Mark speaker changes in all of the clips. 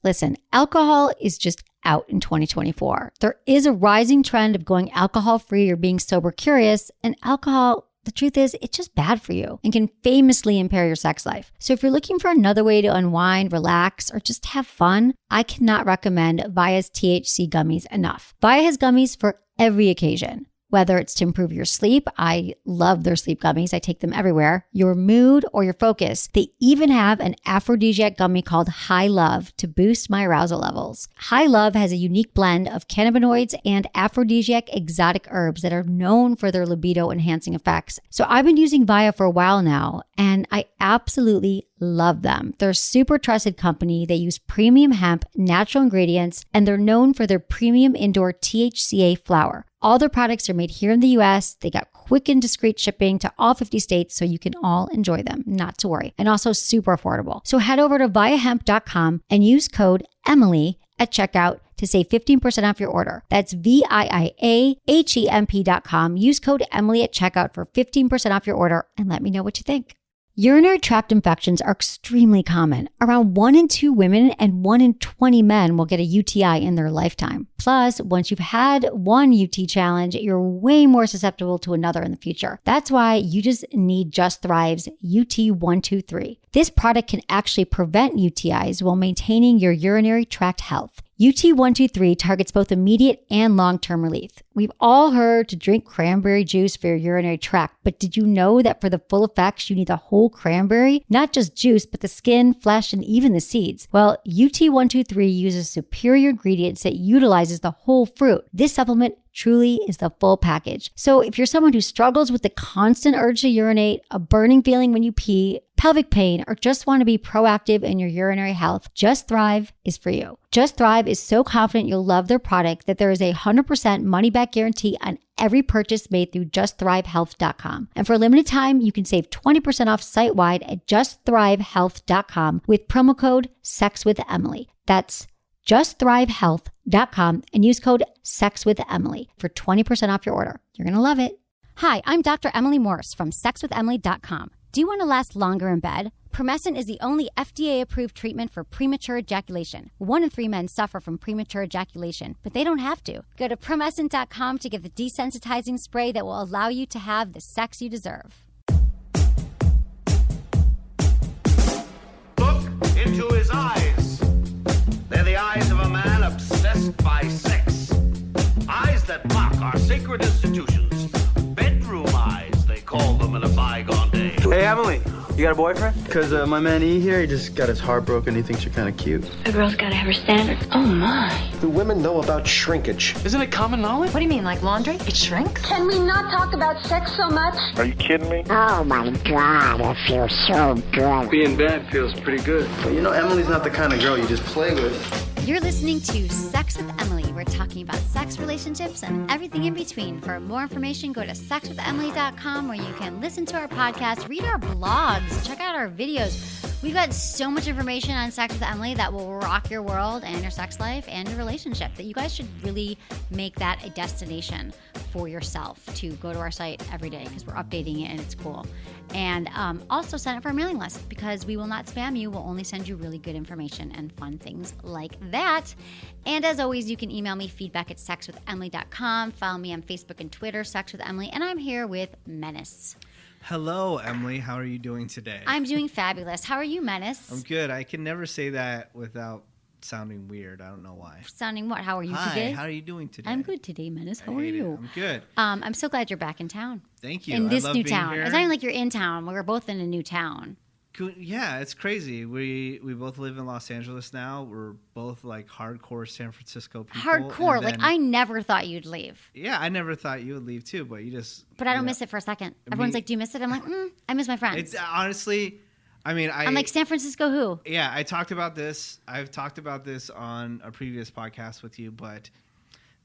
Speaker 1: Listen, alcohol is just out in 2024. There is a rising trend of going alcohol-free or being sober curious, and alcohol, the truth is, it's just bad for you and can famously impair your sex life. So if you're looking for another way to unwind, relax, or just have fun, I cannot recommend Via's THC gummies enough. Via has gummies for every occasion. Whether it's to improve your sleep, I love their sleep gummies. I take them everywhere. Your mood or your focus. They even have an aphrodisiac gummy called High Love to boost my arousal levels. High Love has a unique blend of cannabinoids and aphrodisiac exotic herbs that are known for their libido enhancing effects. So I've been using Via for a while now, and I absolutely love them. They're a super trusted company. They use premium hemp, natural ingredients, and they're known for their premium indoor THCA flower. All their products are made here in the US. They got quick and discreet shipping to all 50 states, so you can all enjoy them, not to worry. And also super affordable. So head over to viahemp.com and use code Emily at checkout to save 15% off your order. That's VIAHEMP.com. Use code Emily at checkout for 15% off your order and let me know what you think. Urinary tract infections are extremely common. Around 1 in 2 women and 1 in 20 men will get a UTI in their lifetime. Plus, once you've had one UT challenge, you're way more susceptible to another in the future. That's why you just need Just Thrive's UT123. This product can actually prevent UTIs while maintaining your urinary tract health. UT123 targets both immediate and long-term relief. We've all heard to drink cranberry juice for your urinary tract, but did you know that for the full effects, you need the whole cranberry? Not just juice, but the skin, flesh, and even the seeds. Well, UT123 uses superior ingredients that utilizes the whole fruit. This supplement truly is the full package. So if you're someone who struggles with the constant urge to urinate, a burning feeling when you pee, pelvic pain, or just want to be proactive in your urinary health, Just Thrive is for you. Just Thrive is so confident you'll love their product that there is a 100% money-back guarantee on every purchase made through justthrivehealth.com. And for a limited time, you can save 20% off site-wide at justthrivehealth.com with promo code SEXWithEmily. That's justthrivehealth.com and use code SEXWithEmily for 20% off your order. You're going to love it. Hi, I'm Dr. Emily Morse from sexwithemily.com. Do you want to last longer in bed? Promescent is the only FDA-approved treatment for premature ejaculation. 1 in 3 men suffer from premature ejaculation, but they don't have to. Go to promescent.com to get the desensitizing spray that will allow you to have the sex you deserve.
Speaker 2: Look into his eyes. They're the eyes of a man obsessed by sex. Eyes that mock our sacred institutions. Bedroom eyes, they call them in a bygone day.
Speaker 3: Hey, Emily, you got a boyfriend? Because my man E here, he just got his heart broken. He thinks you're kind of cute.
Speaker 4: A girl's got to have her standards. Oh, my.
Speaker 5: Do women know about shrinkage?
Speaker 3: Isn't it common knowledge?
Speaker 4: What do you mean, like laundry? It shrinks?
Speaker 6: Can we not talk about sex so much?
Speaker 7: Are you kidding me?
Speaker 8: Oh my God, it feels so good.
Speaker 3: Being bad feels pretty good. But you know, Emily's not the kind of girl you just play with.
Speaker 1: You're listening to Sex with Emily. We're talking about sex, relationships, and everything in between. For more information, go to sexwithemily.com where you can listen to our podcast, read our blogs, check out our videos. We've got so much information on Sex with Emily that will rock your world and your sex life and your relationship that you guys should really make that a destination for yourself to go to our site every day because we're updating it and it's cool. And also sign up for our mailing list because we will not spam you. We'll only send you really good information and fun things like that. And as always, you can email me feedback at sexwithemily.com. Follow me on Facebook and Twitter, Sex with Emily. And I'm here with Menace.
Speaker 9: Hello, Emily. How are you doing today?
Speaker 1: I'm doing fabulous. How are you, Menace?
Speaker 9: I'm good. I can never say that without sounding weird. I don't know why.
Speaker 1: Sounding what? How are you
Speaker 9: Hi,
Speaker 1: today?
Speaker 9: How are you doing today?
Speaker 1: I'm good today, Menace. How are you?
Speaker 9: I'm good.
Speaker 1: I'm so glad you're back in town.
Speaker 9: Thank you.
Speaker 1: In this
Speaker 9: I love
Speaker 1: new
Speaker 9: being
Speaker 1: town.
Speaker 9: here.
Speaker 1: It's not even like you're in town. We're both in a new town.
Speaker 9: Yeah, it's crazy. We both live in Los Angeles now. We're both like hardcore San Francisco people.
Speaker 1: Hardcore. Like I never thought you'd leave.
Speaker 9: Yeah, I never thought you would leave too, but you just.
Speaker 1: But I don't miss it for a second. Everyone's like, "Do you miss it?" I'm like, "I miss my friends."
Speaker 9: It's honestly, I mean,
Speaker 1: I'm like San Francisco. Who?
Speaker 9: Yeah, I talked about this. I've talked about this on a previous podcast with you, but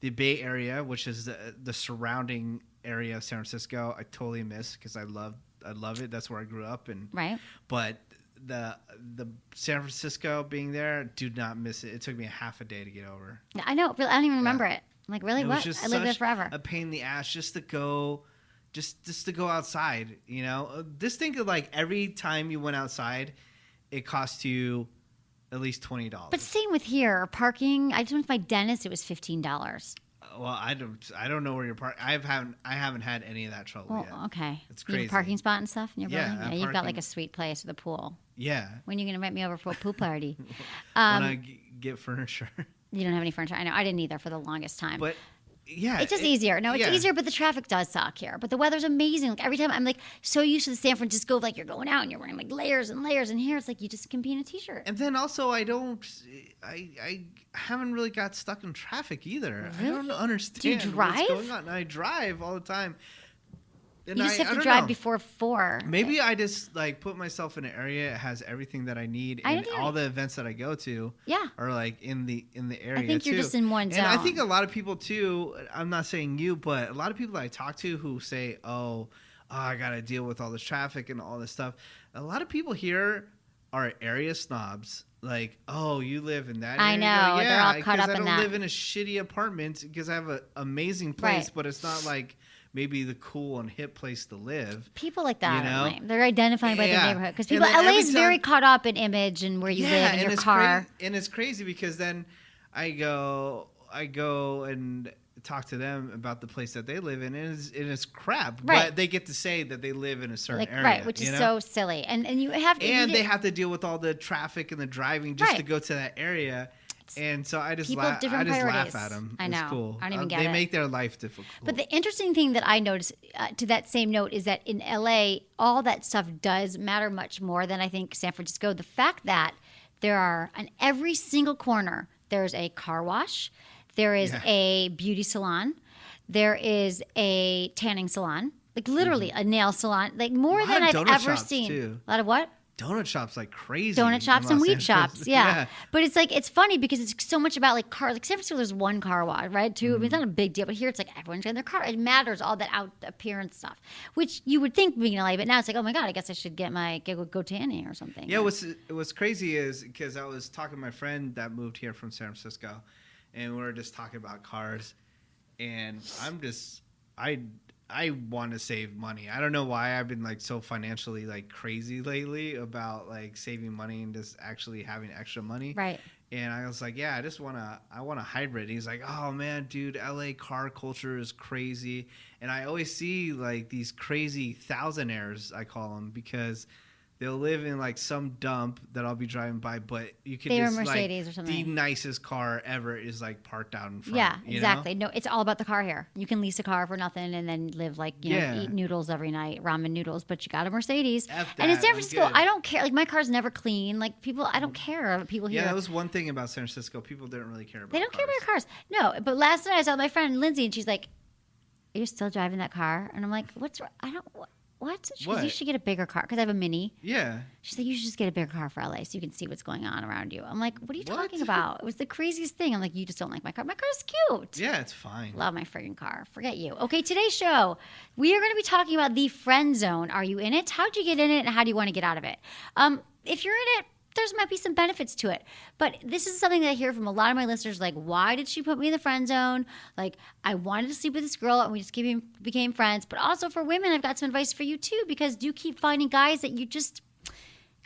Speaker 9: the Bay Area, which is the surrounding area of San Francisco, I totally miss because I love it. That's where I grew up, and
Speaker 1: right.
Speaker 9: But the San Francisco being there, do not miss it. It took me a half a day to get over.
Speaker 1: I know. I don't even remember it. I'm like, really? What? I lived there forever.
Speaker 9: A pain in the ass just to go outside. You know, just think of like every time you went outside, it cost you at least $20.
Speaker 1: But same with here. Parking, I just went to my dentist, it was $15.
Speaker 9: Well, I don't know where your park. I haven't had any of that trouble yet.
Speaker 1: Okay.
Speaker 9: It's
Speaker 1: You have
Speaker 9: crazy.
Speaker 1: a parking spot and stuff in your building?
Speaker 9: Yeah,
Speaker 1: You've got
Speaker 9: parking.
Speaker 1: like a sweet place with a pool.
Speaker 9: Yeah.
Speaker 1: When are you going to invite me over for a pool party?
Speaker 9: When I get furniture.
Speaker 1: You don't have any furniture. I know. I didn't either for the longest time.
Speaker 9: But yeah,
Speaker 1: it's just easier. No, it's easier, but the traffic does suck here. But the weather's amazing. Like every time I'm like so used to the San Francisco, like you're going out and you're wearing like layers and layers, and here it's like you just can be in a t-shirt.
Speaker 9: And then also I haven't really got stuck in traffic either.
Speaker 1: Really?
Speaker 9: I don't understand
Speaker 1: Do you drive?
Speaker 9: what's going on. I drive all the time. And
Speaker 1: You just have
Speaker 9: I
Speaker 1: to
Speaker 9: don't
Speaker 1: drive
Speaker 9: know.
Speaker 1: before 4.
Speaker 9: Maybe I just like put myself in an area that has everything that I need, and all the events that I go to
Speaker 1: Yeah.
Speaker 9: are like in the area.
Speaker 1: I think you're
Speaker 9: too.
Speaker 1: just in one
Speaker 9: And I
Speaker 1: zone.
Speaker 9: think a lot of people too. I'm not saying you, but a lot of people that I talk to who say, "Oh, I got to deal with all this traffic and all this stuff." A lot of people here are area snobs. Like, oh, you live in that area?
Speaker 1: I know.
Speaker 9: Yeah,
Speaker 1: They're all caught up
Speaker 9: I
Speaker 1: in
Speaker 9: don't
Speaker 1: that.
Speaker 9: live in a shitty apartment because I have an amazing place,
Speaker 1: Right.
Speaker 9: but it's not like maybe the cool and hip place to live.
Speaker 1: People like that
Speaker 9: You
Speaker 1: are
Speaker 9: know?
Speaker 1: lame. They're identifying by their
Speaker 9: Yeah.
Speaker 1: neighborhood because
Speaker 9: And
Speaker 1: people.
Speaker 9: then
Speaker 1: LA
Speaker 9: every
Speaker 1: is very
Speaker 9: time-
Speaker 1: caught up in image and where you live in your car.
Speaker 9: And it's crazy because then I go and talk to them about the place that they live in, and it's crap.
Speaker 1: Right.
Speaker 9: But they get to say that they live in a certain
Speaker 1: Like,
Speaker 9: area,
Speaker 1: right, which is
Speaker 9: you know?
Speaker 1: so silly. And you have to.
Speaker 9: And they have to deal with all the traffic and the driving just
Speaker 1: Right.
Speaker 9: to go to that area. And so I just
Speaker 1: People have
Speaker 9: laugh. I
Speaker 1: different
Speaker 9: just
Speaker 1: priorities.
Speaker 9: laugh at them.
Speaker 1: I know.
Speaker 9: It's cool.
Speaker 1: I don't even get
Speaker 9: they
Speaker 1: it.
Speaker 9: make their life difficult.
Speaker 1: But the interesting thing that I noticed to that same note is that in LA, all that stuff does matter much more than I think San Francisco. The fact that there are on every single corner, there's a car wash, there is a beauty salon, there is a tanning salon, like literally a nail salon, like more
Speaker 9: lot
Speaker 1: than
Speaker 9: of
Speaker 1: I've
Speaker 9: donut
Speaker 1: ever
Speaker 9: shops,
Speaker 1: seen.
Speaker 9: too.
Speaker 1: A lot of what?
Speaker 9: Donut shops like crazy.
Speaker 1: Donut shops
Speaker 9: in
Speaker 1: and
Speaker 9: Los
Speaker 1: weed
Speaker 9: Angeles.
Speaker 1: shops, yeah. But it's like it's funny because it's so much about like cars. Like San Francisco, there's one car wash, right? Two. I mean, it's not a big deal, but here it's like everyone's in their car. It matters all that out appearance stuff, which you would think being in LA, but now it's like, oh my god, I guess I should go tanning or something.
Speaker 9: Yeah, what's crazy is because I was talking to my friend that moved here from San Francisco, and we were just talking about cars, and I want to save money. I don't know why I've been like so financially like crazy lately about like saving money and just actually having extra money.
Speaker 1: Right.
Speaker 9: And I was like, yeah, I want a hybrid. He's like, oh man, dude, LA car culture is crazy. And I always see like these crazy thousandaires, I call them, because they'll live in like some dump that I'll be driving by, but you can
Speaker 1: They were
Speaker 9: just
Speaker 1: Mercedes
Speaker 9: like
Speaker 1: or something.
Speaker 9: the nicest car ever is like parked out in front.
Speaker 1: Yeah,
Speaker 9: you
Speaker 1: exactly.
Speaker 9: know?
Speaker 1: No, it's all about the car here. You can lease a car for nothing and then live like, you know, eat noodles every night, ramen noodles, but you got a Mercedes.
Speaker 9: F
Speaker 1: And in
Speaker 9: that,
Speaker 1: San
Speaker 9: I'm
Speaker 1: Francisco,
Speaker 9: good.
Speaker 1: I don't care. Like my car's never clean. Like people, I don't care about people here.
Speaker 9: Yeah, that was one thing about San Francisco. People didn't really care about
Speaker 1: They don't care
Speaker 9: cars.
Speaker 1: about cars. No, but last night I saw my friend Lindsay and she's like, "Are you still driving that car?" And I'm like, "What's wrong? I don't what?" She goes,
Speaker 9: What?
Speaker 1: "You should get a bigger car because I have a Mini."
Speaker 9: Yeah.
Speaker 1: She's like, "You should just get a bigger car for LA so you can see what's going on around you." I'm like, "What are you
Speaker 9: What?
Speaker 1: talking about?" It was the craziest thing. I'm like, "You just don't like my car. My car's cute."
Speaker 9: Yeah, it's fine.
Speaker 1: Love my friggin' car. Forget you. Okay, today's show, we are going to be talking about the friend zone. Are you in it? How'd you get in it, and how do you want to get out of it? If you're in it, there's might be some benefits to it. But this is something that I hear from a lot of my listeners, like, why did she put me in the friend zone? Like, I wanted to sleep with this girl, and we just became friends. But also for women, I've got some advice for you, too, because you keep finding guys that you just...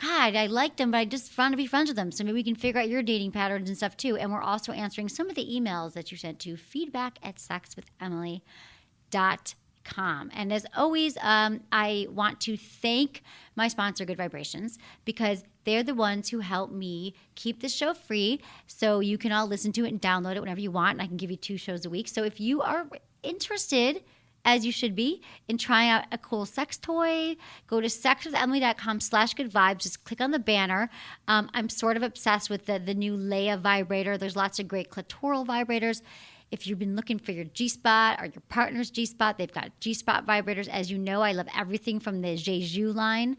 Speaker 1: God, I liked them, but I just want to be friends with them. So maybe we can figure out your dating patterns and stuff too. And we're also answering some of the emails that you sent to feedback@sexwithemily.com. And as always, I want to thank my sponsor, Good Vibrations, because they're the ones who help me keep the show free. So you can all listen to it and download it whenever you want. And I can give you 2 shows a week. So if you are interested, as you should be, in trying out a cool sex toy, go to sexwithemily.com/goodvibes. Just click on the banner. I'm sort of obsessed with the new Leia vibrator. There's lots of great clitoral vibrators. If you've been looking for your G-spot or your partner's G-spot, they've got G-spot vibrators. As you know, I love everything from the Jeju line,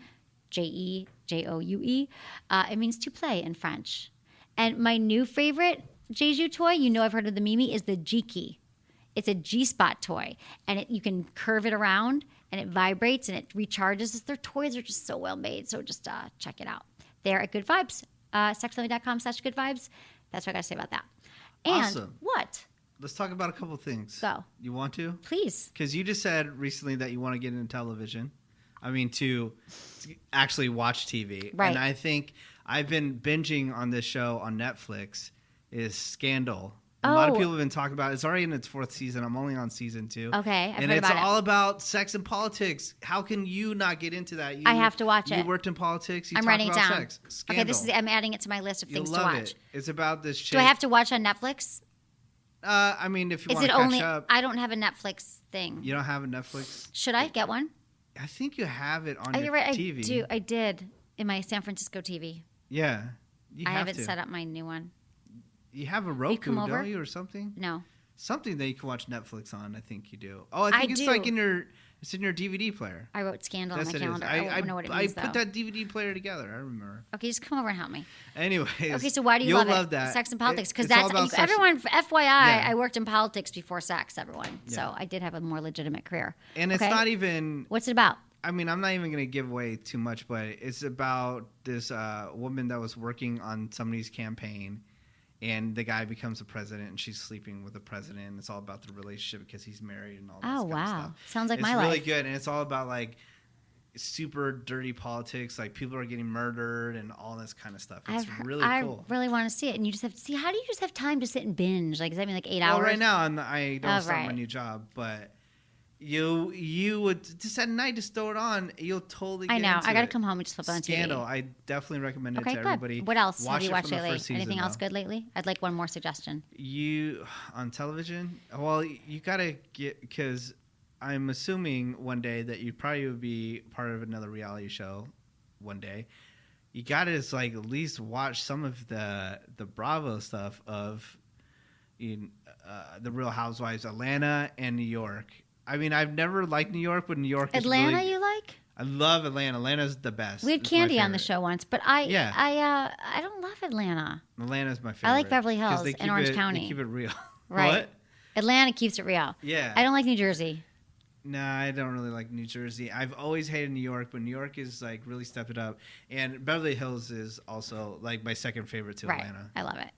Speaker 1: Jejoue. It means to play in French. And my new favorite Jeju toy, you know I've heard of the Mimi, is the G-key. It's a G-spot toy, and you can curve it around, and it vibrates, and it recharges. Their toys are just so well made, so just check it out. They're at Good Vibes, sexwithemily.com/goodvibes. That's what I got to say about that. And
Speaker 9: Awesome.
Speaker 1: what?
Speaker 9: Let's talk about a couple things.
Speaker 1: Go.
Speaker 9: You want to?
Speaker 1: Please.
Speaker 9: Because you just said recently that you want to get into television. I mean, to actually watch TV.
Speaker 1: Right.
Speaker 9: And I think I've been binging on this show on Netflix. Is Scandal. A lot of people have been talking about it. It's already in its 4th season. I'm only on season 2.
Speaker 1: Okay, I've
Speaker 9: and
Speaker 1: heard
Speaker 9: it's
Speaker 1: about
Speaker 9: all about sex and politics. How can you not get into that?
Speaker 1: I have to watch it.
Speaker 9: You worked in politics.
Speaker 1: I'm writing it down.
Speaker 9: Sex. Scandal.
Speaker 1: Okay, I'm adding it to my list of things to
Speaker 9: You'll love
Speaker 1: watch.
Speaker 9: it. It's about this chick.
Speaker 1: Do I have to watch on Netflix?
Speaker 9: I mean, if you
Speaker 1: Is
Speaker 9: want
Speaker 1: it
Speaker 9: to catch
Speaker 1: only?
Speaker 9: up.
Speaker 1: I don't have a Netflix thing.
Speaker 9: You don't have a Netflix?
Speaker 1: Should I get one?
Speaker 9: I think you have it on
Speaker 1: Oh,
Speaker 9: your
Speaker 1: you're right.
Speaker 9: TV.
Speaker 1: I do. I did in my San Francisco TV.
Speaker 9: Yeah.
Speaker 1: I haven't set up my new one.
Speaker 9: You have a Roku,
Speaker 1: come over?
Speaker 9: don't you, or something?
Speaker 1: No.
Speaker 9: Something that you can watch Netflix on. I think you do. Oh, I think it's like in your DVD player.
Speaker 1: I wrote Scandal on my
Speaker 9: Yes, it is.
Speaker 1: calendar. I don't know what it means,
Speaker 9: I put that DVD player together. I remember.
Speaker 1: Okay, just come over and help me.
Speaker 9: Anyways.
Speaker 1: Okay, so why do you
Speaker 9: you'll
Speaker 1: love it?
Speaker 9: that.
Speaker 1: Sex and politics, because
Speaker 9: It's all
Speaker 1: that's
Speaker 9: about sex.
Speaker 1: everyone. FYI,
Speaker 9: Yeah.
Speaker 1: I worked in politics before sex. Everyone,
Speaker 9: Yeah.
Speaker 1: so I did have a more legitimate career.
Speaker 9: And it's
Speaker 1: Okay?
Speaker 9: not even.
Speaker 1: What's it about?
Speaker 9: I mean, I'm not even going to give away too much, but it's about this woman that was working on somebody's campaign, and the guy becomes the president, and she's sleeping with the president. And it's all about the relationship because he's married and all that
Speaker 1: Oh
Speaker 9: kind of
Speaker 1: wow,
Speaker 9: stuff.
Speaker 1: sounds like
Speaker 9: It's
Speaker 1: my life.
Speaker 9: really good, and it's all about like super dirty politics, like people are getting murdered and all this kind of stuff. It's really cool.
Speaker 1: I really want to see it, and you just have to see. How do you just have time to sit and binge? Like, does that mean like 8 hours?
Speaker 9: Well, right now I don't start my
Speaker 1: right.
Speaker 9: new job, but you would just at night just throw it on. You'll totally. Get
Speaker 1: I know.
Speaker 9: Into
Speaker 1: I got to
Speaker 9: it.
Speaker 1: come home and just flip on TV.
Speaker 9: Scandal. I definitely recommend it
Speaker 1: Okay,
Speaker 9: to
Speaker 1: good.
Speaker 9: everybody.
Speaker 1: What else
Speaker 9: Watch
Speaker 1: have you
Speaker 9: it
Speaker 1: watched
Speaker 9: from the
Speaker 1: lately?
Speaker 9: first season,
Speaker 1: Anything else
Speaker 9: though.
Speaker 1: good lately? I'd like one more suggestion.
Speaker 9: You on television? Well, you gotta get because I'm assuming one day that you probably would be part of another reality show. One day, you gotta just like at least watch some of the Bravo stuff of the Real Housewives, Atlanta and New York. I mean, I've never liked New York, but New York is
Speaker 1: Atlanta,
Speaker 9: really,
Speaker 1: you like?
Speaker 9: I love Atlanta. Atlanta's the best.
Speaker 1: We had
Speaker 9: It's my
Speaker 1: Candy on the
Speaker 9: favorite.
Speaker 1: show once, but I don't love Atlanta.
Speaker 9: Atlanta's my favorite.
Speaker 1: I like Beverly
Speaker 9: 'cause
Speaker 1: Hills
Speaker 9: they
Speaker 1: and
Speaker 9: keep
Speaker 1: Orange
Speaker 9: it-
Speaker 1: County.
Speaker 9: They keep it real.
Speaker 1: Right.
Speaker 9: What?
Speaker 1: Atlanta keeps it real.
Speaker 9: Yeah.
Speaker 1: I don't like New Jersey.
Speaker 9: Nah, I don't really like New Jersey. I've always hated New York, but New York is like really stepped it up. And Beverly Hills is also like my second favorite to
Speaker 1: Right.
Speaker 9: Atlanta.
Speaker 1: I love it.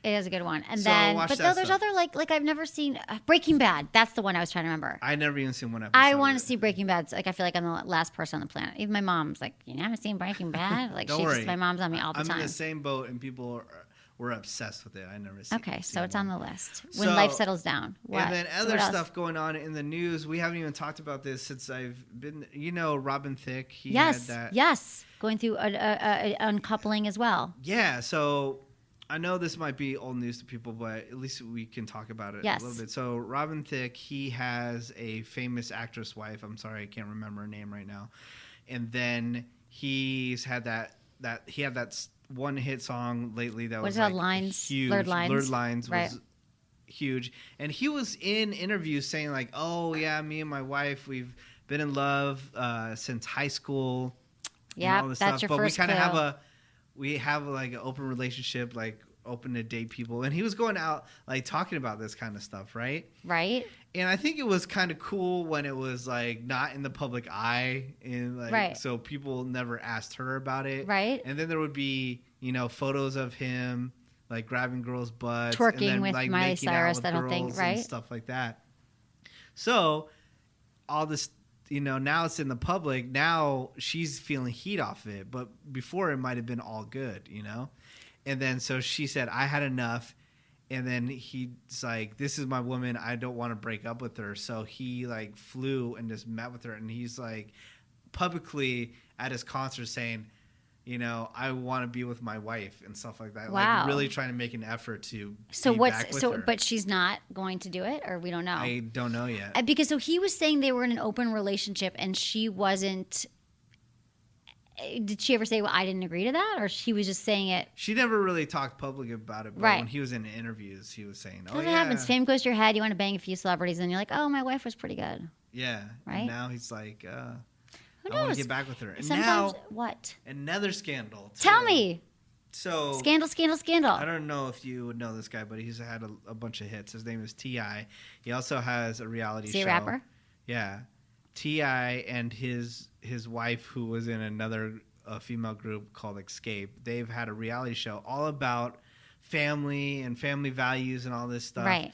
Speaker 1: It is a good one. And
Speaker 9: So
Speaker 1: then,
Speaker 9: watch
Speaker 1: but
Speaker 9: that
Speaker 1: there's
Speaker 9: stuff.
Speaker 1: other like I've never seen Breaking Bad. That's the one I was trying to remember.
Speaker 9: I never even seen one episode.
Speaker 1: I want
Speaker 9: of
Speaker 1: to
Speaker 9: it.
Speaker 1: see Breaking Bad. Like I feel like I'm the last person on the planet. Even my mom's like, you haven't seen Breaking Bad? Like
Speaker 9: Don't worry.
Speaker 1: my mom's on me all the
Speaker 9: I'm
Speaker 1: time.
Speaker 9: in the same boat, and people were obsessed with it. I never seen.
Speaker 1: Okay, so
Speaker 9: seen
Speaker 1: it's
Speaker 9: one.
Speaker 1: on the list when
Speaker 9: So-
Speaker 1: life settles down. What?
Speaker 9: And then
Speaker 1: So
Speaker 9: other
Speaker 1: what else?
Speaker 9: stuff going on in the news. We haven't even talked about this since I've been. Robin Thick. He
Speaker 1: Yes,
Speaker 9: had that.
Speaker 1: yes, going through a uncoupling as well.
Speaker 9: Yeah. So I know this might be old news to people, but at least we can talk about it
Speaker 1: Yes.
Speaker 9: a little bit. So Robin Thick, he has a famous actress wife. I'm sorry, I can't remember her name right now. And then he's had that one hit song lately that was
Speaker 1: it called?
Speaker 9: like
Speaker 1: Lines?
Speaker 9: huge.
Speaker 1: Blurred Lines?
Speaker 9: Blurred Lines
Speaker 1: Right.
Speaker 9: was huge. And he was in interviews saying like, "Oh yeah, me and my wife, we've been in love since high school." and
Speaker 1: Yeah,
Speaker 9: all this
Speaker 1: that's
Speaker 9: stuff.
Speaker 1: your
Speaker 9: But
Speaker 1: first
Speaker 9: we kind of
Speaker 1: clue.
Speaker 9: we have like an open relationship, like open to date people. And he was going out like talking about this kind of stuff, right?
Speaker 1: Right?
Speaker 9: And I think it was kind of cool when it was like not in the public eye, and like
Speaker 1: Right.
Speaker 9: so people never asked her about it,
Speaker 1: Right.
Speaker 9: And then there would be photos of him like grabbing girls' butts,
Speaker 1: Twerking
Speaker 9: and then,
Speaker 1: with
Speaker 9: like,
Speaker 1: Miley
Speaker 9: making out
Speaker 1: Cyrus,
Speaker 9: with
Speaker 1: that whole thing,
Speaker 9: girls
Speaker 1: right?
Speaker 9: and stuff like that. So all this, now it's in the public. Now she's feeling heat off of it, but before it might have been all good, And then so she said, "I had enough." And then he's like, "This is my woman. I don't want to break up with her." So he like flew and just met with her, and he's like publicly at his concert saying, "I want to be with my wife," and stuff like that.
Speaker 1: Wow.
Speaker 9: Like really trying to make an effort to
Speaker 1: So
Speaker 9: be back with her.
Speaker 1: but she's not going to do it, or we don't know.
Speaker 9: I don't know yet.
Speaker 1: Because he was saying they were in an open relationship and she wasn't. Did she ever say, "Well, I didn't agree to that," or she was just saying it?
Speaker 9: She never really talked public about it, but
Speaker 1: Right.
Speaker 9: when he was in interviews, he was saying, "Oh
Speaker 1: That's
Speaker 9: yeah,
Speaker 1: what happens. Fame goes to your head. You want to bang a few celebrities, and you're like, "Oh, my wife was pretty good."
Speaker 9: yeah."
Speaker 1: Right?
Speaker 9: And now he's like,
Speaker 1: Who
Speaker 9: "I want
Speaker 1: knows?
Speaker 9: to get back with her." And
Speaker 1: Sometimes
Speaker 9: now
Speaker 1: what?
Speaker 9: another scandal. Too.
Speaker 1: Tell me.
Speaker 9: So
Speaker 1: Scandal, scandal, scandal.
Speaker 9: I don't know if you would know this guy, but he's had a bunch of hits. His name is T.I. He also has a reality
Speaker 1: Is he
Speaker 9: show.
Speaker 1: a rapper?
Speaker 9: Yeah. T.I. and his wife, who was in another female group called Escape, they've had a reality show all about family and family values and all this stuff.
Speaker 1: Right.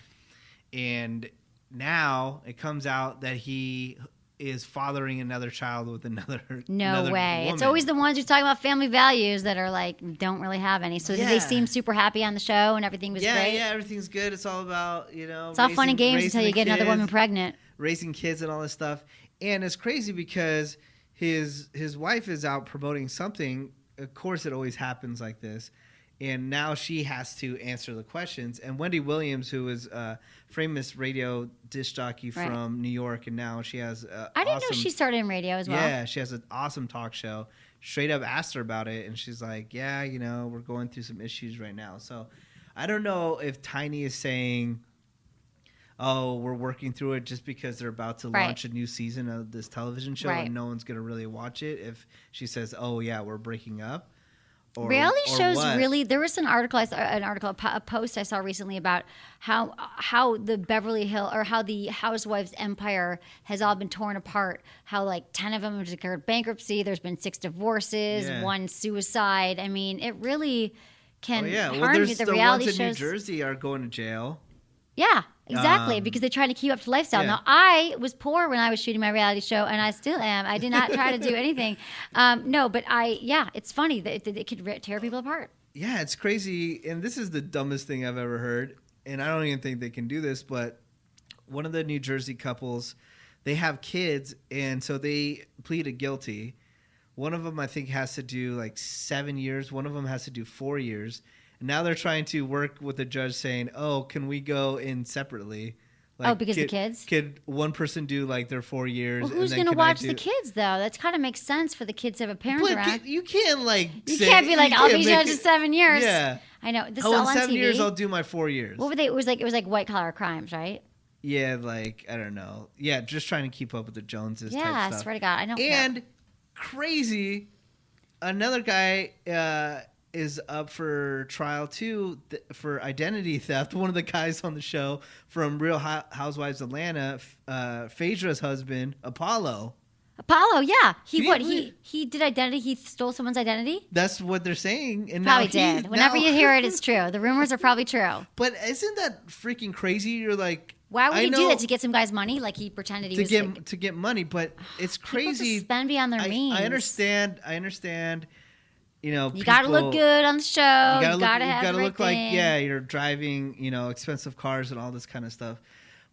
Speaker 9: And now it comes out that he is fathering another child with another
Speaker 1: No way.
Speaker 9: woman.
Speaker 1: It's always the ones who's talking about family values that are like, don't really have any. So did they seem super happy on the show and everything was great?
Speaker 9: Yeah, everything's good. It's all about,
Speaker 1: It's all fun and games until you get another woman pregnant.
Speaker 9: Raising kids and all this stuff. And it's crazy because his wife is out promoting something. Of course, it always happens like this. And now she has to answer the questions. And Wendy Williams, who is a famous radio disc jockey from New York, and now she has
Speaker 1: I didn't know she started in radio as well.
Speaker 9: Yeah, she has an awesome talk show. Straight up asked her about it, and she's like, yeah, we're going through some issues right now. So I don't know if Tiny is saying, oh, we're working through it just because they're about to launch a new season of this television show and no one's going to really watch it. If she says, oh, yeah, we're breaking up.
Speaker 1: Reality shows really. There was a post I saw recently about how the Beverly Hills or how the Housewives empire has all been torn apart. How like 10 of them have declared bankruptcy. There's been 6 divorces, 1 suicide. I mean, it really can harm you. The reality
Speaker 9: ones in
Speaker 1: shows
Speaker 9: New Jersey are going to jail.
Speaker 1: Yeah, exactly, because they try to keep up to lifestyle. Now, I was poor when I was shooting my reality show, and I still am. I did not try to do anything. No, but it's funny that it could tear people apart.
Speaker 9: Yeah, it's crazy, and this is the dumbest thing I've ever heard, and I don't even think they can do this, but one of the New Jersey couples, they have kids, and so they pleaded guilty. One of them, I think, has to do like 7 years. One of them has to do 4 years. And now they're trying to work with the judge saying, oh, can we go in separately? Like,
Speaker 1: because the kids?
Speaker 9: Could one person do like their 4 years?
Speaker 1: Well, who's going to watch the kids, though? That kind of makes sense for the kids to have a parent around.
Speaker 9: You can't
Speaker 1: can't be like, I'll be judged in 7 years.
Speaker 9: Yeah.
Speaker 1: I know. This is all on TV.
Speaker 9: In 7 years, I'll do my 4 years.
Speaker 1: What were they? It was like white collar crimes, right?
Speaker 9: Yeah, like, I don't know. Yeah, just trying to keep up with the Joneses type stuff.
Speaker 1: Yeah, I swear to God. I don't
Speaker 9: And crazy, another guy is up for trial too for identity theft. One of the guys on the show from Real Housewives Atlanta, Phaedra's husband, Apollo, yeah.
Speaker 1: He did identity. He stole someone's identity.
Speaker 9: That's what they're saying. And
Speaker 1: probably did. Whenever you hear it, it's true. The rumors are probably true.
Speaker 9: But isn't that freaking crazy? You're like,
Speaker 1: why would he do that? To get some guy's money? Like he pretended he was
Speaker 9: to get money. But it's crazy.
Speaker 1: People spend beyond their means.
Speaker 9: I understand. You
Speaker 1: got to look good on the show. You got to
Speaker 9: look like you're driving, expensive cars and all this kind of stuff.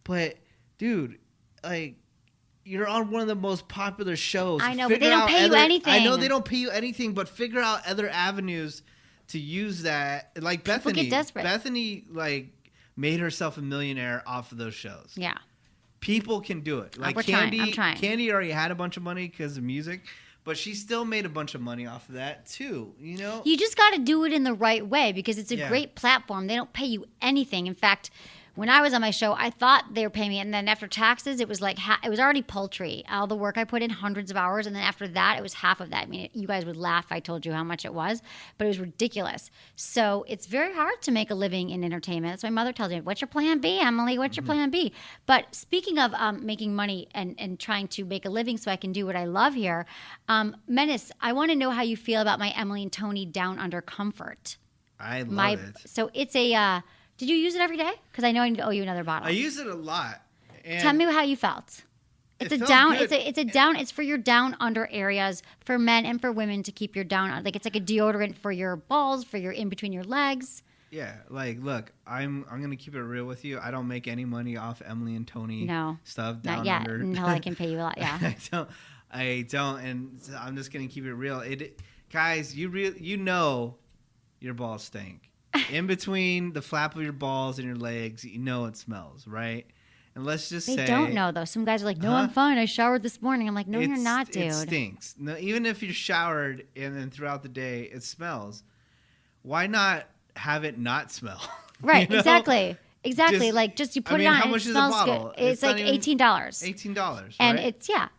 Speaker 9: But dude, like you're on one of the most popular shows.
Speaker 1: I know, but they don't pay you anything.
Speaker 9: I know they don't pay you anything, but figure out other avenues to use that. Like Bethany.
Speaker 1: People get desperate.
Speaker 9: Bethany made herself a millionaire off of those shows.
Speaker 1: Yeah.
Speaker 9: People can do it. Like Candy, I'm trying. Candy already had a bunch of money because of music. But she still made a bunch of money off of that, too,
Speaker 1: You just got to do it in the right way because it's a great platform. They don't pay you anything. In fact, when I was on my show, I thought they were paying me. And then after taxes, it was like it was already paltry. All the work I put in, hundreds of hours. And then after that, it was half of that. I mean, you guys would laugh if I told you how much it was. But it was ridiculous. So it's very hard to make a living in entertainment. That's what my mother tells me. What's your plan B, Emily? What's your plan B? But speaking of making money and trying to make a living so I can do what I love here, Menace, I want to know how you feel about my Emily and Tony Down Under Comfort.
Speaker 9: I love it.
Speaker 1: So it's a... did you use it every day? Because I know I need to owe you another bottle.
Speaker 9: I use it a lot. And
Speaker 1: tell me how you felt. It's a down. Good. It's a down. It's for your down under areas for men and for women to keep your down. Like it's like a deodorant for your balls, for your in between your legs.
Speaker 9: Yeah, like look, I'm gonna keep it real with you. I don't make any money off Emily and Tony stuff down
Speaker 1: not yet.
Speaker 9: under.
Speaker 1: Until I can pay you a lot. Yeah,
Speaker 9: I don't, and so I'm just gonna keep it real. Guys, you know, your balls stink. In between the flap of your balls and your legs, it smells, right? And let's just say...
Speaker 1: They don't know, though. Some guys are like, no, I'm fine. I showered this morning. I'm like, no, you're not, dude.
Speaker 9: It stinks. No, even if you showered and then throughout the day it smells, why not have it not smell?
Speaker 1: Right, exactly. Exactly. Just you put it on
Speaker 9: how
Speaker 1: and
Speaker 9: much
Speaker 1: it smells
Speaker 9: is a bottle?
Speaker 1: Good. It's like $18.
Speaker 9: $18, right?
Speaker 1: And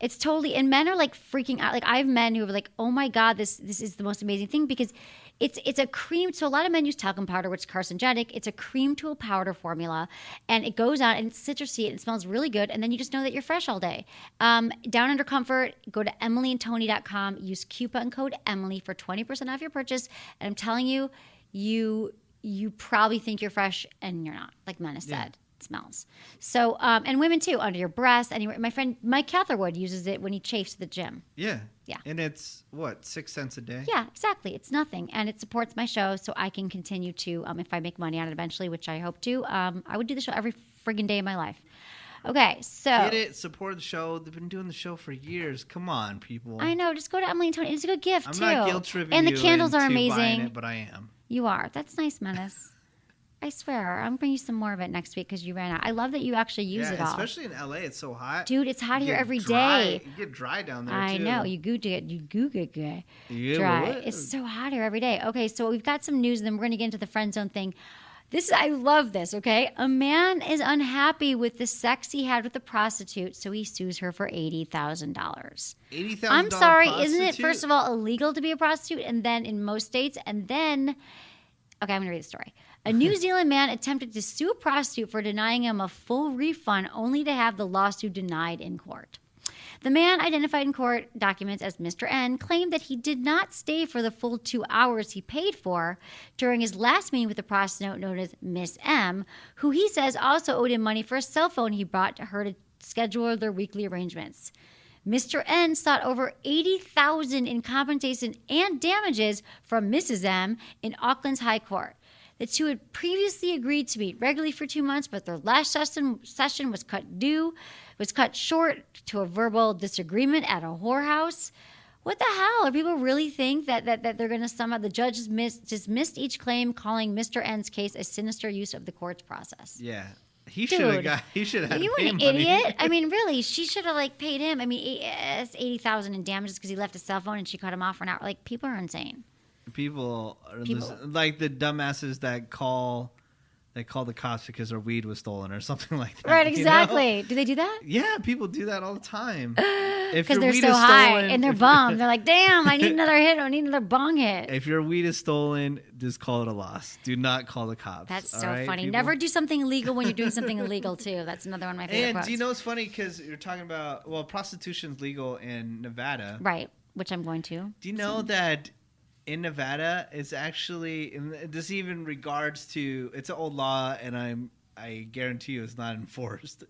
Speaker 1: it's totally... And men are like freaking out. Like I have men who are like, oh my God, this is the most amazing thing because... It's a cream. So a lot of men use talcum powder, which is carcinogenic. It's a cream to a powder formula, and it goes on and it's citrusy and it smells really good. And then you just know that you're fresh all day. Down Under Comfort. Go to emilyandtony.com. Use coupon code Emily for 20% off your purchase. And I'm telling you, you probably think you're fresh and you're not, like Menace said. It smells. So, and women too, under your breasts, anywhere. My friend Mike Catherwood uses it when he chafes at the gym.
Speaker 9: Yeah.
Speaker 1: Yeah.
Speaker 9: And it's, what, 6 cents a day?
Speaker 1: Yeah, exactly. It's nothing. And it supports my show so I can continue to, if I make money on it eventually, which I hope to, I would do the show every friggin' day of my life. Okay, so.
Speaker 9: Get it. Support the show. They've been doing the show for years. Come on, people.
Speaker 1: I know. Just go to Emily and Tony. It's a good gift, too.
Speaker 9: I'm not guilt-tripping
Speaker 1: and
Speaker 9: you
Speaker 1: the candles are
Speaker 9: into
Speaker 1: amazing.
Speaker 9: buying it, but I am.
Speaker 1: You are. That's nice, Menace. I swear. I'm bringing you some more of it next week because you ran out. I love that you actually use it all.
Speaker 9: Especially in LA. It's so hot.
Speaker 1: Dude, it's hot
Speaker 9: You
Speaker 1: here
Speaker 9: get
Speaker 1: every
Speaker 9: dry.
Speaker 1: day.
Speaker 9: You get dry down there,
Speaker 1: I
Speaker 9: too.
Speaker 1: know. You goo get
Speaker 9: Yeah,
Speaker 1: dry.
Speaker 9: what?
Speaker 1: It's so hot here every day. Okay, so we've got some news, and then we're going to get into the friend zone thing. I love this, okay? A man is unhappy with the sex he had with a prostitute, so he sues her for $80,000.
Speaker 9: $80,000
Speaker 1: I'm sorry, isn't it,
Speaker 9: prostitute?
Speaker 1: first of all, illegal to be a prostitute? And then in most states, and then, okay, I'm going to read the story. A New Zealand man attempted to sue a prostitute for denying him a full refund only to have the lawsuit denied in court. The man, identified in court documents as Mr. N, claimed that he did not stay for the full 2 hours he paid for during his last meeting with the prostitute known as Miss M, who he says also owed him money for a cell phone he brought to her to schedule their weekly arrangements. Mr. N sought over $80,000 in compensation and damages from Mrs. M in Auckland's High Court. The two had previously agreed to meet regularly for 2 months, but their last session was cut short to a verbal disagreement at a whorehouse. What the hell? Are people really think that they're going to somehow... The judge dismissed each claim, calling Mr. N's case a sinister use of the court's process.
Speaker 9: Yeah. He should have had
Speaker 1: You
Speaker 9: to pay
Speaker 1: an
Speaker 9: money.
Speaker 1: idiot? I mean, really, she should have paid him. I mean, it's $80,000 in damages because he left his cell phone and she cut him off for an hour. Like, people are insane.
Speaker 9: People are like the dumbasses that call the cops because their weed was stolen or something like that.
Speaker 1: Right, exactly.
Speaker 9: You know?
Speaker 1: Do they do that?
Speaker 9: Yeah, people do that all the time.
Speaker 1: Because they're so high and they're bummed. They're like, damn, I need another hit. I need another bong hit.
Speaker 9: If your weed is stolen, just call it a loss. Do not call the cops.
Speaker 1: That's
Speaker 9: all
Speaker 1: so
Speaker 9: right,
Speaker 1: funny.
Speaker 9: people?
Speaker 1: Never do something illegal when you're doing something illegal, too. That's another one of my favorite
Speaker 9: And
Speaker 1: quotes.
Speaker 9: do you know what's funny? Because you're talking about, prostitution's legal in Nevada.
Speaker 1: Right, which I'm going to.
Speaker 9: Do you know that in Nevada, it's actually, and this even regards to, it's an old law, and I guarantee you it's not enforced,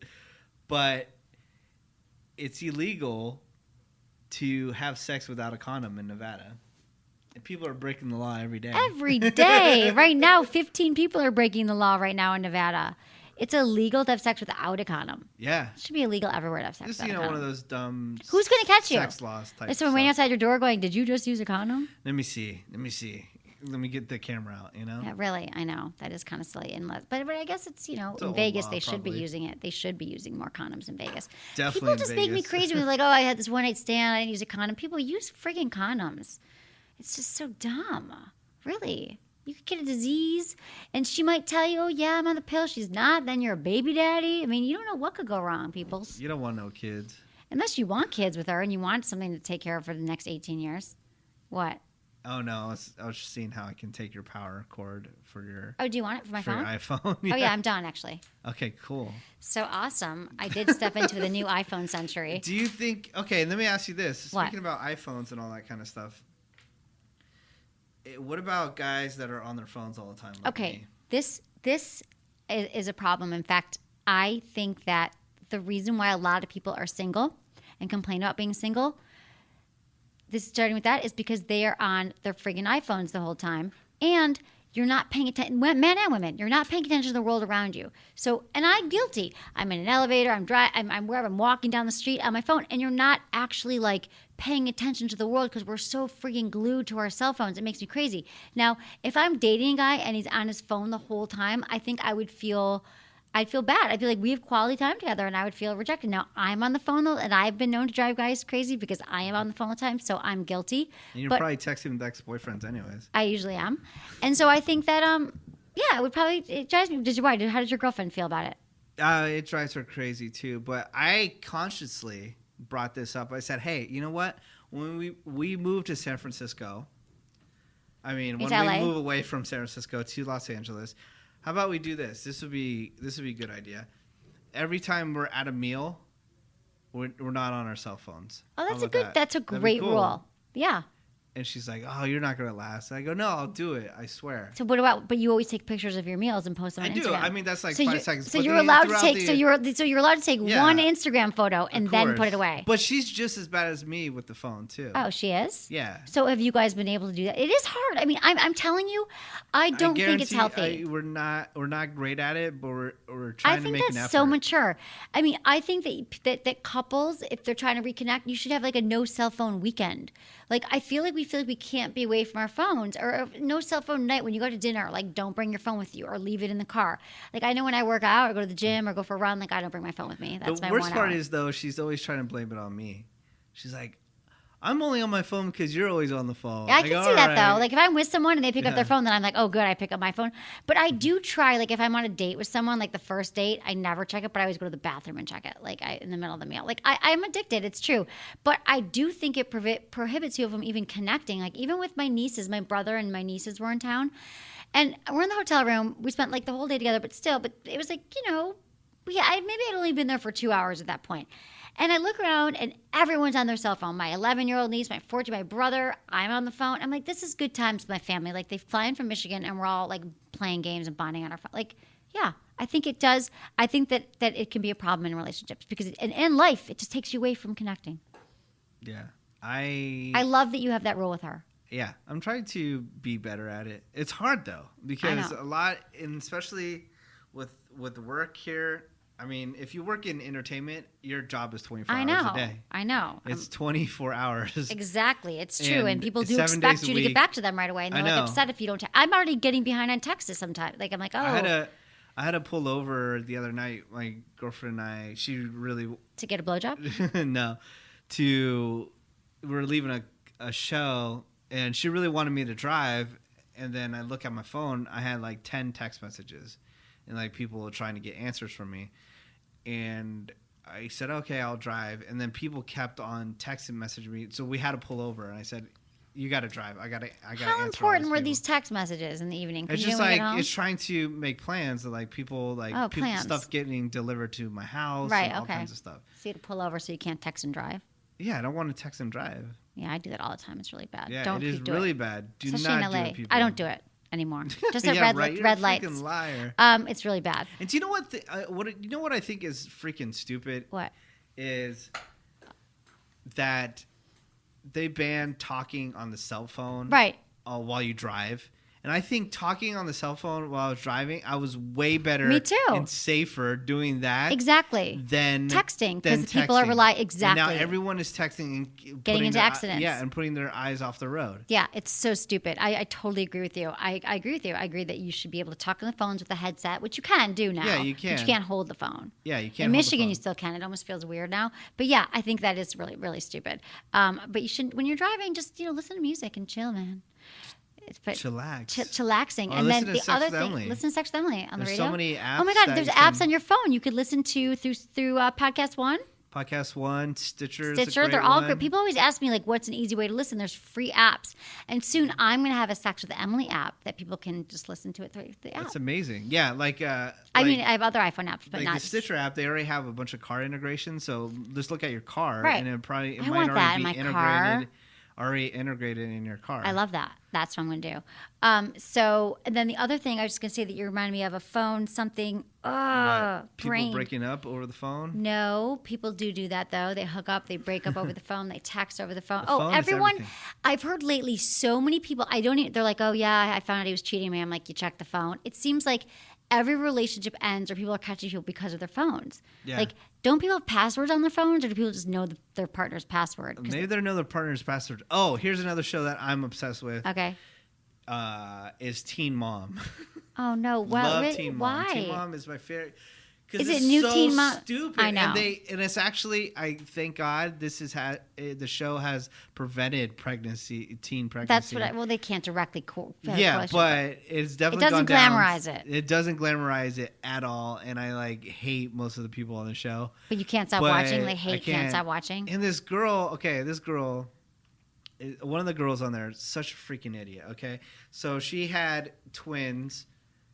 Speaker 9: but it's illegal to have sex without a condom in Nevada. And people are breaking the law every day.
Speaker 1: Every day. Right now, 15 people are breaking the law right now in Nevada. It's illegal to have sex without a condom.
Speaker 9: Yeah.
Speaker 1: It should be illegal everywhere to have sex
Speaker 9: Just,
Speaker 1: without a condom.
Speaker 9: one of those dumb
Speaker 1: Who's going to catch you?
Speaker 9: sex laws type
Speaker 1: It's someone waiting outside your door going, did you just use a condom?
Speaker 9: Let me see. Let me get the camera out,
Speaker 1: Yeah, really, I know. That is kind of silly. But I guess it's,
Speaker 9: It's
Speaker 1: in
Speaker 9: an old
Speaker 1: Vegas,
Speaker 9: law,
Speaker 1: they should be
Speaker 9: probably.
Speaker 1: using it. They should be using more condoms in Vegas.
Speaker 9: Definitely
Speaker 1: People
Speaker 9: in
Speaker 1: just make me
Speaker 9: Vegas.
Speaker 1: crazy when they're like, oh, I had this one-night stand. I didn't use a condom. People use friggin' condoms. It's just so dumb. Really. You could get a disease, and she might tell you, oh, yeah, I'm on the pill. She's not. Then you're a baby daddy. I mean, you don't know what could go wrong, peoples.
Speaker 9: You don't want no kids.
Speaker 1: Unless you want kids with her and you want something to take care of for the next 18 years. What?
Speaker 9: Oh, no. I was just seeing how I can take your power cord for your...
Speaker 1: Oh, do you want it for my
Speaker 9: for
Speaker 1: phone?
Speaker 9: your iPhone.
Speaker 1: Oh, yeah, I'm done, actually.
Speaker 9: Okay, cool.
Speaker 1: So awesome. I did step into the new iPhone century.
Speaker 9: Do you think... Okay, let me ask you this.
Speaker 1: What?
Speaker 9: Speaking about iPhones and all that kind of stuff, what about guys that are on their phones all the time? Like
Speaker 1: Okay,
Speaker 9: me?
Speaker 1: this is a problem. In fact, I think that the reason why a lot of people are single and complain about being single, starting with that, is because they are on their friggin' iPhones the whole time. And you're not paying attention, men and women, you're not paying attention to the world around you. So, and I'm guilty. I'm in an elevator, I'm wherever, I'm walking down the street on my phone, and you're not actually paying attention to the world because we're so freaking glued to our cell phones. It makes me crazy. Now, if I'm dating a guy and he's on his phone the whole time, I think I'd feel bad. I'd be like, we have quality time together, and I would feel rejected. Now, I'm on the phone, though, and I've been known to drive guys crazy because I am on the phone all the time, so I'm guilty.
Speaker 9: And you're
Speaker 1: But
Speaker 9: probably texting with ex-boyfriends anyways.
Speaker 1: I usually am. And so I think that, it drives me. How did your girlfriend feel about it?
Speaker 9: It drives her crazy, too. But I consciously brought this up. I said, hey, you know what? When we moved to San Francisco, when
Speaker 1: It's
Speaker 9: we
Speaker 1: LA.
Speaker 9: move away from San Francisco to Los Angeles, how about we do this? This would be a good idea. Every time we're at a meal, we're not on our cell phones.
Speaker 1: Oh,
Speaker 9: How
Speaker 1: that's a
Speaker 9: about
Speaker 1: good.
Speaker 9: that?
Speaker 1: That's a
Speaker 9: That'd be
Speaker 1: great
Speaker 9: cool.
Speaker 1: rule. Yeah.
Speaker 9: And she's like, "Oh, you're not gonna last." I go, "No, I'll do it. I swear."
Speaker 1: So what about? But you always take pictures of your meals and post them on
Speaker 9: I
Speaker 1: Instagram.
Speaker 9: do. I mean, that's like
Speaker 1: so
Speaker 9: 5 seconds.
Speaker 1: So
Speaker 9: but
Speaker 1: you're
Speaker 9: then
Speaker 1: allowed to
Speaker 9: throughout
Speaker 1: take.
Speaker 9: the-
Speaker 1: So you're allowed to take
Speaker 9: Yeah.
Speaker 1: one Instagram photo and then put it away.
Speaker 9: But she's just as bad as me with the phone too.
Speaker 1: Oh, she is.
Speaker 9: Yeah.
Speaker 1: So have you guys been able to do that? It is hard. I mean, I'm telling you, I don't think it's healthy.
Speaker 9: We're not great at it, but we're trying to make an effort.
Speaker 1: I think that's so mature. I mean, I think that couples, if they're trying to reconnect, you should have like a no cell phone weekend. Like I feel like we can't be away from our phones, or no cell phone night when you go to dinner. Like don't bring your phone with you, or leave it in the car. Like I know when I work out or go to the gym or go for a run, like I don't bring my phone with me. That's
Speaker 9: the
Speaker 1: my
Speaker 9: worst
Speaker 1: 1
Speaker 9: part
Speaker 1: hour.
Speaker 9: is though, she's always trying to blame it on me. She's like, I'm only on my phone because you're always on the phone.
Speaker 1: I can see that
Speaker 9: right.
Speaker 1: though. Like if I'm with someone and they pick up their phone, then I'm like, oh, good, I pick up my phone. But I do try, like if I'm on a date with someone, like the first date, I never check it, but I always go to the bathroom and check it, like in the middle of the meal. Like I'm addicted, it's true. But I do think it prohibits you from even connecting. Like even with my nieces, my brother and my nieces were in town, and we're in the hotel room. We spent like the whole day together, but it was like, maybe I'd only been there for 2 hours at that point. And I look around and everyone's on their cell phone. My 11-year-old niece, my 14, my brother, I'm on the phone. I'm like, this is good times with my family. Like they fly in from Michigan and we're all like playing games and bonding on our phone. Like, yeah, I think it does. I think that it can be a problem in relationships because in life, it just takes you away from connecting.
Speaker 9: Yeah.
Speaker 1: I love that you have that rule with her.
Speaker 9: Yeah, I'm trying to be better at it. It's hard though, because a lot, and especially with work here, I mean, if you work in entertainment, your job is 24 hours a day.
Speaker 1: I know.
Speaker 9: It's 24 hours.
Speaker 1: Exactly. It's true. And people do
Speaker 9: 7
Speaker 1: expect
Speaker 9: days
Speaker 1: you
Speaker 9: a
Speaker 1: to get
Speaker 9: week.
Speaker 1: back to them right away. And they're like upset if you don't. I'm already getting behind on texts sometimes. Like, I'm like, oh.
Speaker 9: I had to pull over the other night. My girlfriend and I, she really.
Speaker 1: To get a blowjob?
Speaker 9: No. We were leaving a show, and she really wanted me to drive. And then I look at my phone. I had like 10 text messages. And like people were trying to get answers from me. And I said, okay, I'll drive. And then people kept on texting, messaging me. So we had to pull over. And I said, you got to drive. I got to answer
Speaker 1: How
Speaker 9: all
Speaker 1: important were
Speaker 9: people.
Speaker 1: these text messages in the evening?
Speaker 9: It's just like, it's trying to make plans that like people,
Speaker 1: plans.
Speaker 9: stuff getting delivered to my house.
Speaker 1: Right,
Speaker 9: and all
Speaker 1: okay.
Speaker 9: kinds of stuff.
Speaker 1: So you had to pull over so you can't text and drive?
Speaker 9: Yeah, I don't want to text and drive.
Speaker 1: Yeah, I do that all the time. It's really bad.
Speaker 9: Yeah,
Speaker 1: Don't
Speaker 9: it is
Speaker 1: do
Speaker 9: really
Speaker 1: it.
Speaker 9: bad. Do
Speaker 1: Especially
Speaker 9: not
Speaker 1: in LA.
Speaker 9: do it, people.
Speaker 1: I don't do it anymore. Just at
Speaker 9: Yeah,
Speaker 1: red
Speaker 9: right. You're
Speaker 1: red
Speaker 9: a
Speaker 1: lights.
Speaker 9: freaking liar.
Speaker 1: It's really bad.
Speaker 9: And do you know what? You know what I think is freaking stupid?
Speaker 1: What?
Speaker 9: Is that they ban talking on the cell phone,
Speaker 1: Right?
Speaker 9: While you drive. And I think talking on the cell phone while I was driving, I was way better
Speaker 1: Me too.
Speaker 9: and safer doing that
Speaker 1: Exactly.
Speaker 9: than
Speaker 1: Texting, because people are exactly.
Speaker 9: And now everyone is texting and
Speaker 1: Getting
Speaker 9: putting
Speaker 1: into
Speaker 9: their,
Speaker 1: accidents.
Speaker 9: Yeah, and putting their eyes off the road.
Speaker 1: Yeah, it's so stupid. I totally agree with you. I agree with you. I agree that you should be able to talk on the phones with a headset, which you can do now.
Speaker 9: Yeah, you can.
Speaker 1: But you can't hold the phone.
Speaker 9: Yeah, you can't.
Speaker 1: In
Speaker 9: hold the
Speaker 1: Michigan,
Speaker 9: phone.
Speaker 1: you still can. It almost feels weird now. But yeah, I think that is really, really stupid. But you shouldn't, when you're driving, just listen to music and chill, man.
Speaker 9: Chillax.
Speaker 1: Chillaxing.
Speaker 9: Or
Speaker 1: and then
Speaker 9: listen to
Speaker 1: the
Speaker 9: Sex
Speaker 1: other
Speaker 9: with
Speaker 1: thing,
Speaker 9: Emily.
Speaker 1: listen to Sex with Emily on the
Speaker 9: There's
Speaker 1: radio.
Speaker 9: so many apps.
Speaker 1: Oh my God,
Speaker 9: that
Speaker 1: there's
Speaker 9: you
Speaker 1: apps
Speaker 9: can-
Speaker 1: on your phone you could listen to through Podcast One.
Speaker 9: Podcast One, Stitcher.
Speaker 1: They're all great. People always ask me, like, what's an easy way to listen? There's free apps. And soon I'm going to have a Sex with Emily app that people can just listen to it through the app.
Speaker 9: That's amazing. Yeah, like.
Speaker 1: I mean, I have other iPhone apps, but
Speaker 9: like
Speaker 1: not.
Speaker 9: the Stitcher app, they already have a bunch of car integrations. So just look at your car,
Speaker 1: Right.
Speaker 9: and it
Speaker 1: I
Speaker 9: might
Speaker 1: want that
Speaker 9: already
Speaker 1: in
Speaker 9: be
Speaker 1: my car.
Speaker 9: already integrated in your car.
Speaker 1: I love that. That's what I'm going to do. So, and then the other thing I was just going to say that you remind me of a phone, something.
Speaker 9: People
Speaker 1: brain.
Speaker 9: breaking up over the phone.
Speaker 1: No, people do that though. They hook up, they break up over the phone, they text over the phone.
Speaker 9: The phone is
Speaker 1: everyone.
Speaker 9: everything.
Speaker 1: I've heard lately so many people. They're like, oh yeah, I found out he was cheating me. I'm like, you checked the phone. It seems like every relationship ends or people are catching people because of their phones.
Speaker 9: Yeah.
Speaker 1: Like, don't people have passwords on their phones, or do people just know their partner's password?
Speaker 9: Maybe they know their partner's password. Oh, here's another show that I'm obsessed with.
Speaker 1: Okay.
Speaker 9: Is Teen Mom.
Speaker 1: Oh no! Well,
Speaker 9: Love Teen Mom.
Speaker 1: why?
Speaker 9: Teen Mom is my favorite.
Speaker 1: Is
Speaker 9: it's
Speaker 1: it new
Speaker 9: so
Speaker 1: Teen Mom?
Speaker 9: Stupid.
Speaker 1: I know.
Speaker 9: And it's actually, I thank God, the show has prevented teen pregnancy.
Speaker 1: That's what. They can't directly.
Speaker 9: Yeah, but it's definitely.
Speaker 1: It doesn't
Speaker 9: gone down.
Speaker 1: glamorize it.
Speaker 9: It doesn't glamorize it at all, and I hate most of the people on the show.
Speaker 1: But you can't stop watching. They hate. Can't stop watching.
Speaker 9: And this girl, one of the girls on there is such a freaking idiot. Okay, so she had twins.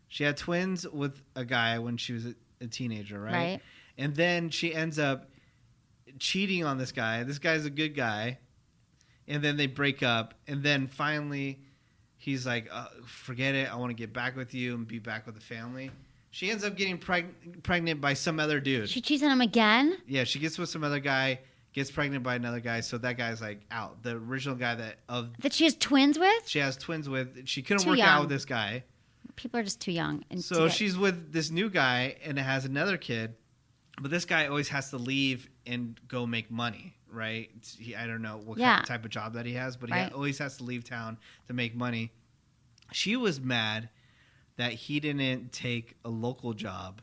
Speaker 9: She had twins with a guy when she was a teenager, right?
Speaker 1: Right.
Speaker 9: And then she ends up cheating on this guy. This guy's a good guy. and then they break up, and then finally he's like, forget it, I want to get back with you and be back with the family. She ends up getting pregnant by some other dude.
Speaker 1: She cheats on him again?
Speaker 9: Yeah, she gets with some other guy, gets pregnant by another guy, so that guy's like out. The original guy that
Speaker 1: she has twins with?
Speaker 9: She has twins with. She couldn't
Speaker 1: Too
Speaker 9: work
Speaker 1: young.
Speaker 9: out with this guy.
Speaker 1: People are just too young.
Speaker 9: So she's with this new guy and it has another kid, but this guy always has to leave and go make money, right? I don't know what kind of type of job that he has, but he always has to leave town to make money. She was mad that he didn't take a local job,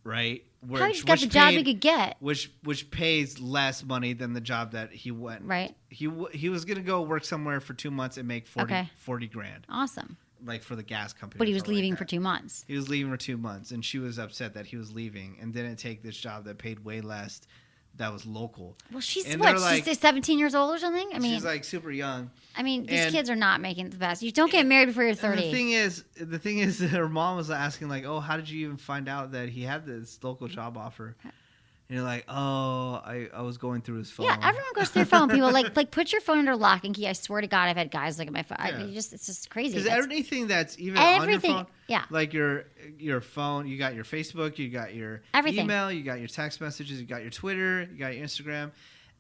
Speaker 9: right?
Speaker 1: How he just got the job he could get,
Speaker 9: which pays less money than the job that he went.
Speaker 1: Right.
Speaker 9: He was gonna go work somewhere for 2 months and make 40 grand.
Speaker 1: Awesome.
Speaker 9: Like for the gas company.
Speaker 1: But he was leaving for 2 months.
Speaker 9: He was leaving for 2 months, and she was upset that he was leaving and didn't take this job that paid way less. That was local.
Speaker 1: Well, she's
Speaker 9: and
Speaker 1: what?
Speaker 9: Like,
Speaker 1: she's 17 years old or something. I mean,
Speaker 9: she's like super young.
Speaker 1: I mean, these kids are not making it the best. You don't get married before you're 30.
Speaker 9: The thing is, her mom was asking like, "Oh, how did you even find out that he had this local job offer?" And you're like, "Oh, I was going through his phone."
Speaker 1: Yeah, everyone goes through their phone. People like put your phone under lock and key. I swear to God, I've had guys look at my phone.
Speaker 9: Yeah.
Speaker 1: It's just crazy.
Speaker 9: Because anything that's even on your phone,
Speaker 1: yeah,
Speaker 9: like your phone, you got your Facebook, you got your email, you got your text messages, you got your Twitter, you got your Instagram.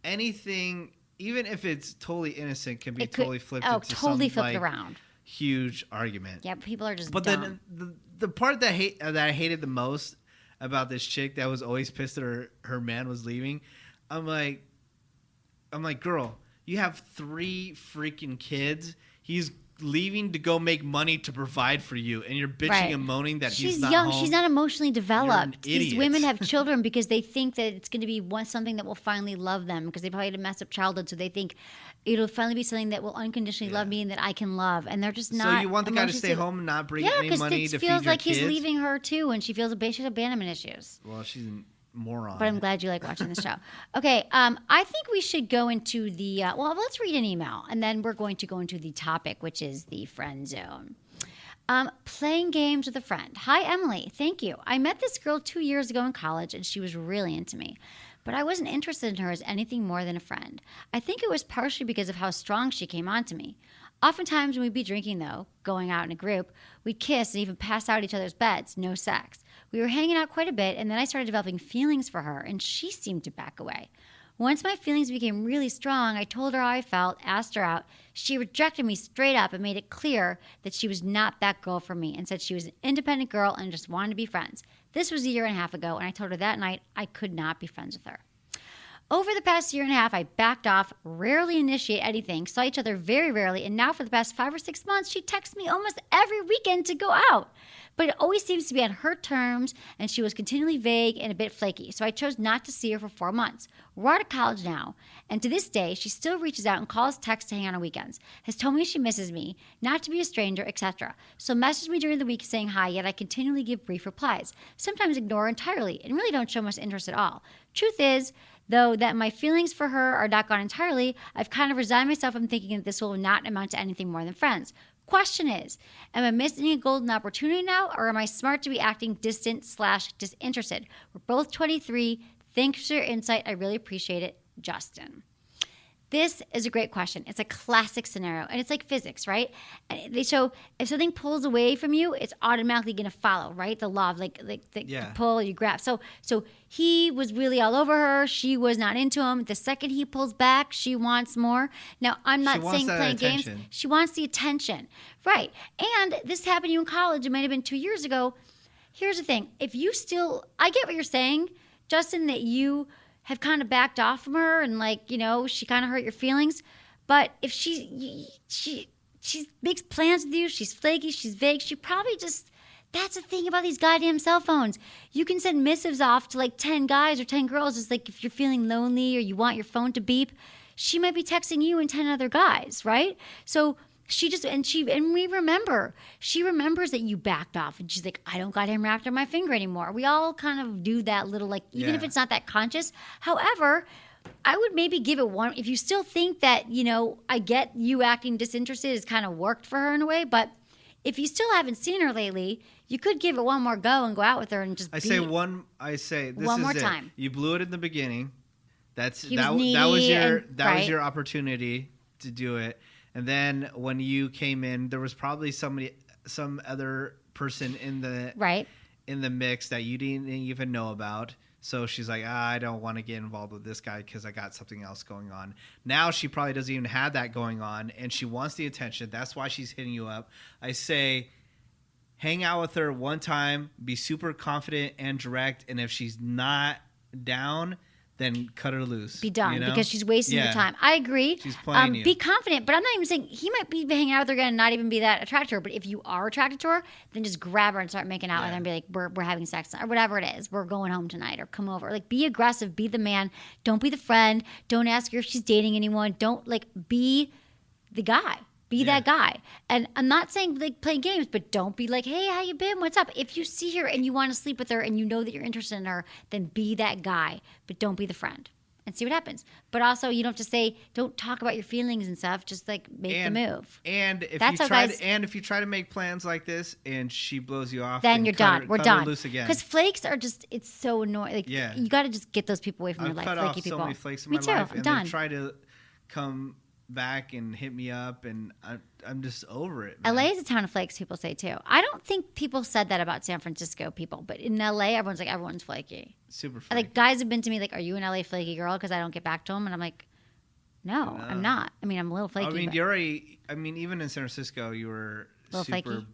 Speaker 9: Anything, even if it's totally innocent, can be totally flipped into
Speaker 1: totally
Speaker 9: some
Speaker 1: flipped around.
Speaker 9: Huge argument.
Speaker 1: Yeah, people are just.
Speaker 9: But
Speaker 1: dumb.
Speaker 9: then the part that I hated the most about this chick that was always pissed that her man was leaving, I'm like, girl, you have 3 freaking kids. He's leaving to go make money to provide for you, and you're bitching and moaning that he's not
Speaker 1: young.
Speaker 9: home.
Speaker 1: She's not emotionally developed. These women have children because they think that it's going to be something that will finally love them because they probably had a messed up childhood, so they think it'll finally be something that will unconditionally love me and that I can love, and they're just not.
Speaker 9: So you want the guy to stay home and not bring any money to feed your kids? Yeah, because it feels like he's leaving
Speaker 1: her too, and she feels she has abandonment issues.
Speaker 9: Well, she's a moron.
Speaker 1: But I'm glad you like watching the show. Okay, I think we should go into the let's read an email, and then we're going to go into the topic, which is the friend zone. Playing games with a friend. Hi, Emily. Thank you. I met this girl 2 years ago in college, and she was really into me. But I wasn't interested in her as anything more than a friend. I think it was partially because of how strong she came on to me. Oftentimes when we'd be drinking, though, going out in a group, we'd kiss and even pass out each other's beds, no sex. We were hanging out quite a bit, and then I started developing feelings for her, and she seemed to back away. Once my feelings became really strong, I told her how I felt, asked her out. She rejected me straight up and made it clear that she was not that girl for me and said she was an independent girl and just wanted to be friends. This was 1.5 years ago, and I told her that night I could not be friends with her. Over the past 1.5 years, I backed off, rarely initiate anything, saw each other very rarely, and now for the past 5 or 6 months, she texts me almost every weekend to go out. But it always seems to be on her terms, and she was continually vague and a bit flaky, so I chose not to see her for 4 months. We're out of college now, and to this day, she still reaches out and calls, texts to hang out on weekends, has told me she misses me, not to be a stranger, etc. So messaged me during the week saying hi, yet I continually give brief replies, sometimes ignore entirely, and really don't show much interest at all. Truth is, though, that my feelings for her are not gone entirely, I've kind of resigned myself from thinking that this will not amount to anything more than friends. Question is, am I missing a golden opportunity now, or am I smart to be acting distant/disinterested? We're both 23. Thanks for your insight. I really appreciate it. Justin. This is a great question. It's a classic scenario, and it's like physics, right? And they show if something pulls away from you, it's automatically going to follow, right? The law of the pull, you grab. So he was really all over her. She was not into him. The second he pulls back, she wants more. Now, I'm not saying playing games. She wants the attention, right? And this happened to you in college. It might have been 2 years ago. Here's the thing: if you still, I get what you're saying, Justin, that you have kind of backed off from her and she kind of hurt your feelings. But if she makes plans with you, she's flaky, she's vague, she probably just, that's the thing about these goddamn cell phones. You can send missives off to 10 guys or 10 girls. It's like if you're feeling lonely or you want your phone to beep, she might be texting you and 10 other guys, right? So she remembers that you backed off, and she's like, I don't got him wrapped on my finger anymore. We all kind of do that little, even if it's not that conscious. However, I would maybe give it one, if you still think that, I get you acting disinterested has kind of worked for her in a way, but if you still haven't seen her lately, you could give it one more go and go out with her and just
Speaker 9: this one more
Speaker 1: time.
Speaker 9: You blew it in the beginning. That was your opportunity to do it. And then when you came in, there was probably some other person in the mix that you didn't even know about. So she's like, I don't want to get involved with this guy because I got something else going on. Now she probably doesn't even have that going on, and she wants the attention. That's why she's hitting you up. I say, hang out with her one time, be super confident and direct, and if she's not down, then cut her loose.
Speaker 1: Be done, because she's wasting your time. I agree.
Speaker 9: She's playing you.
Speaker 1: Be confident, but I'm not even saying he might be hanging out with her again and not even be that attracted to her. But if you are attracted to her, then just grab her and start making out with her and be like, we're having sex or whatever it is. We're going home tonight or come over. Like, be aggressive. Be the man. Don't be the friend. Don't ask her if she's dating anyone. Don't, be the guy. Be that guy. And I'm not saying play games, but don't be like, hey, how you been? What's up? If you see her and you want to sleep with her and you know that you're interested in her, then be that guy, but don't be the friend and see what happens. But also, you don't have to say, don't talk about your feelings and stuff. Just make the move.
Speaker 9: And if you try to make plans like this and she blows you off,
Speaker 1: then you're done. We're done.
Speaker 9: Loose again.
Speaker 1: Because flakes are it's so annoying. You got to just get those people away from your life.
Speaker 9: I've cut off so many flakes in my life, and they try to come back and hit me up, and I'm just over it, man.
Speaker 1: LA is a town of flakes, people say too. I don't think people said that about San Francisco people, but in LA, everyone's flaky.
Speaker 9: Super flaky.
Speaker 1: Guys have been to me like, are you an LA flaky girl? Because I don't get back to them. And I'm like, no, I'm not. I mean, I'm a little flaky.
Speaker 9: Even in San Francisco, you were super
Speaker 1: flaky.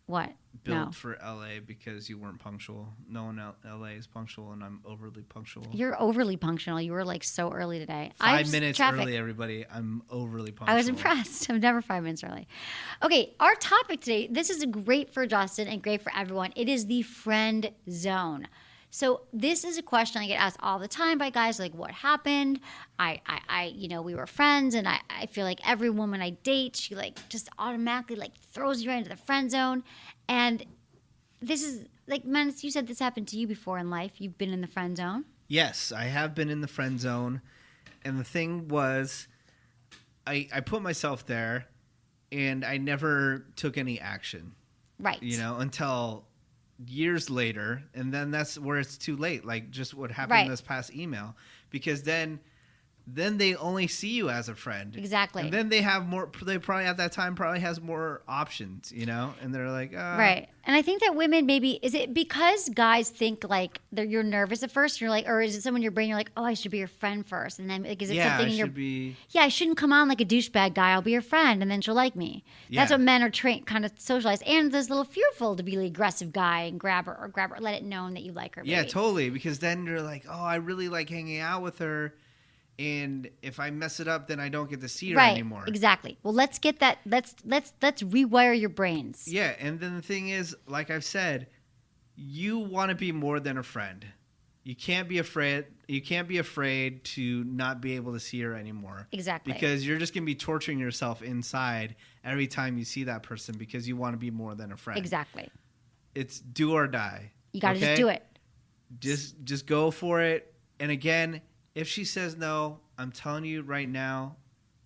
Speaker 1: What?
Speaker 9: built for LA because you weren't punctual. No one in LA is punctual, and I'm overly punctual.
Speaker 1: You're overly punctual. You were so early today.
Speaker 9: 5 minutes early, everybody. I'm overly punctual.
Speaker 1: I was impressed. I'm never 5 minutes early. Okay, our topic today, this is great for Justin and great for everyone. It is the friend zone. So this is a question I get asked all the time by guys, like, what happened? We were friends, and I feel like every woman I date, she just automatically throws you right into the friend zone. And this is Menace, you said this happened to you before in life. You've been in the friend zone.
Speaker 9: Yes, I have been in the friend zone. And the thing was, I put myself there, and I never took any action.
Speaker 1: Right.
Speaker 9: Until years later, and then that's where it's too late, just what happened this past email, because then they only see you as a friend.
Speaker 1: Exactly.
Speaker 9: And then they probably at that time has more options, and they're like,
Speaker 1: right. And I think that women, maybe, is it because guys think you're nervous at first, or is it someone in your brain, you're like, oh, I should be your friend first, and then is it something in your I shouldn't come on like a douchebag guy, I'll be your friend and then she'll like me. Yeah. That's what men are trained, kind of socialized, and there's a little fearful to be the aggressive guy and grab her, let it known that you like her. Maybe.
Speaker 9: Yeah, totally, because then you're like, oh, I really like hanging out with her. And if I mess it up, then I don't get to see her anymore.
Speaker 1: Exactly. Well, let's get that. Let's rewire your brains.
Speaker 9: Yeah, and then the thing is, like I've said, you want to be more than a friend. You can't be afraid. You can't be afraid to not be able to see her anymore.
Speaker 1: Exactly.
Speaker 9: Because you're just gonna be torturing yourself inside every time you see that person because you want to be more than a friend.
Speaker 1: Exactly.
Speaker 9: It's do or die.
Speaker 1: You got to just do it.
Speaker 9: Just go for it. And again, if she says no, I'm telling you right now,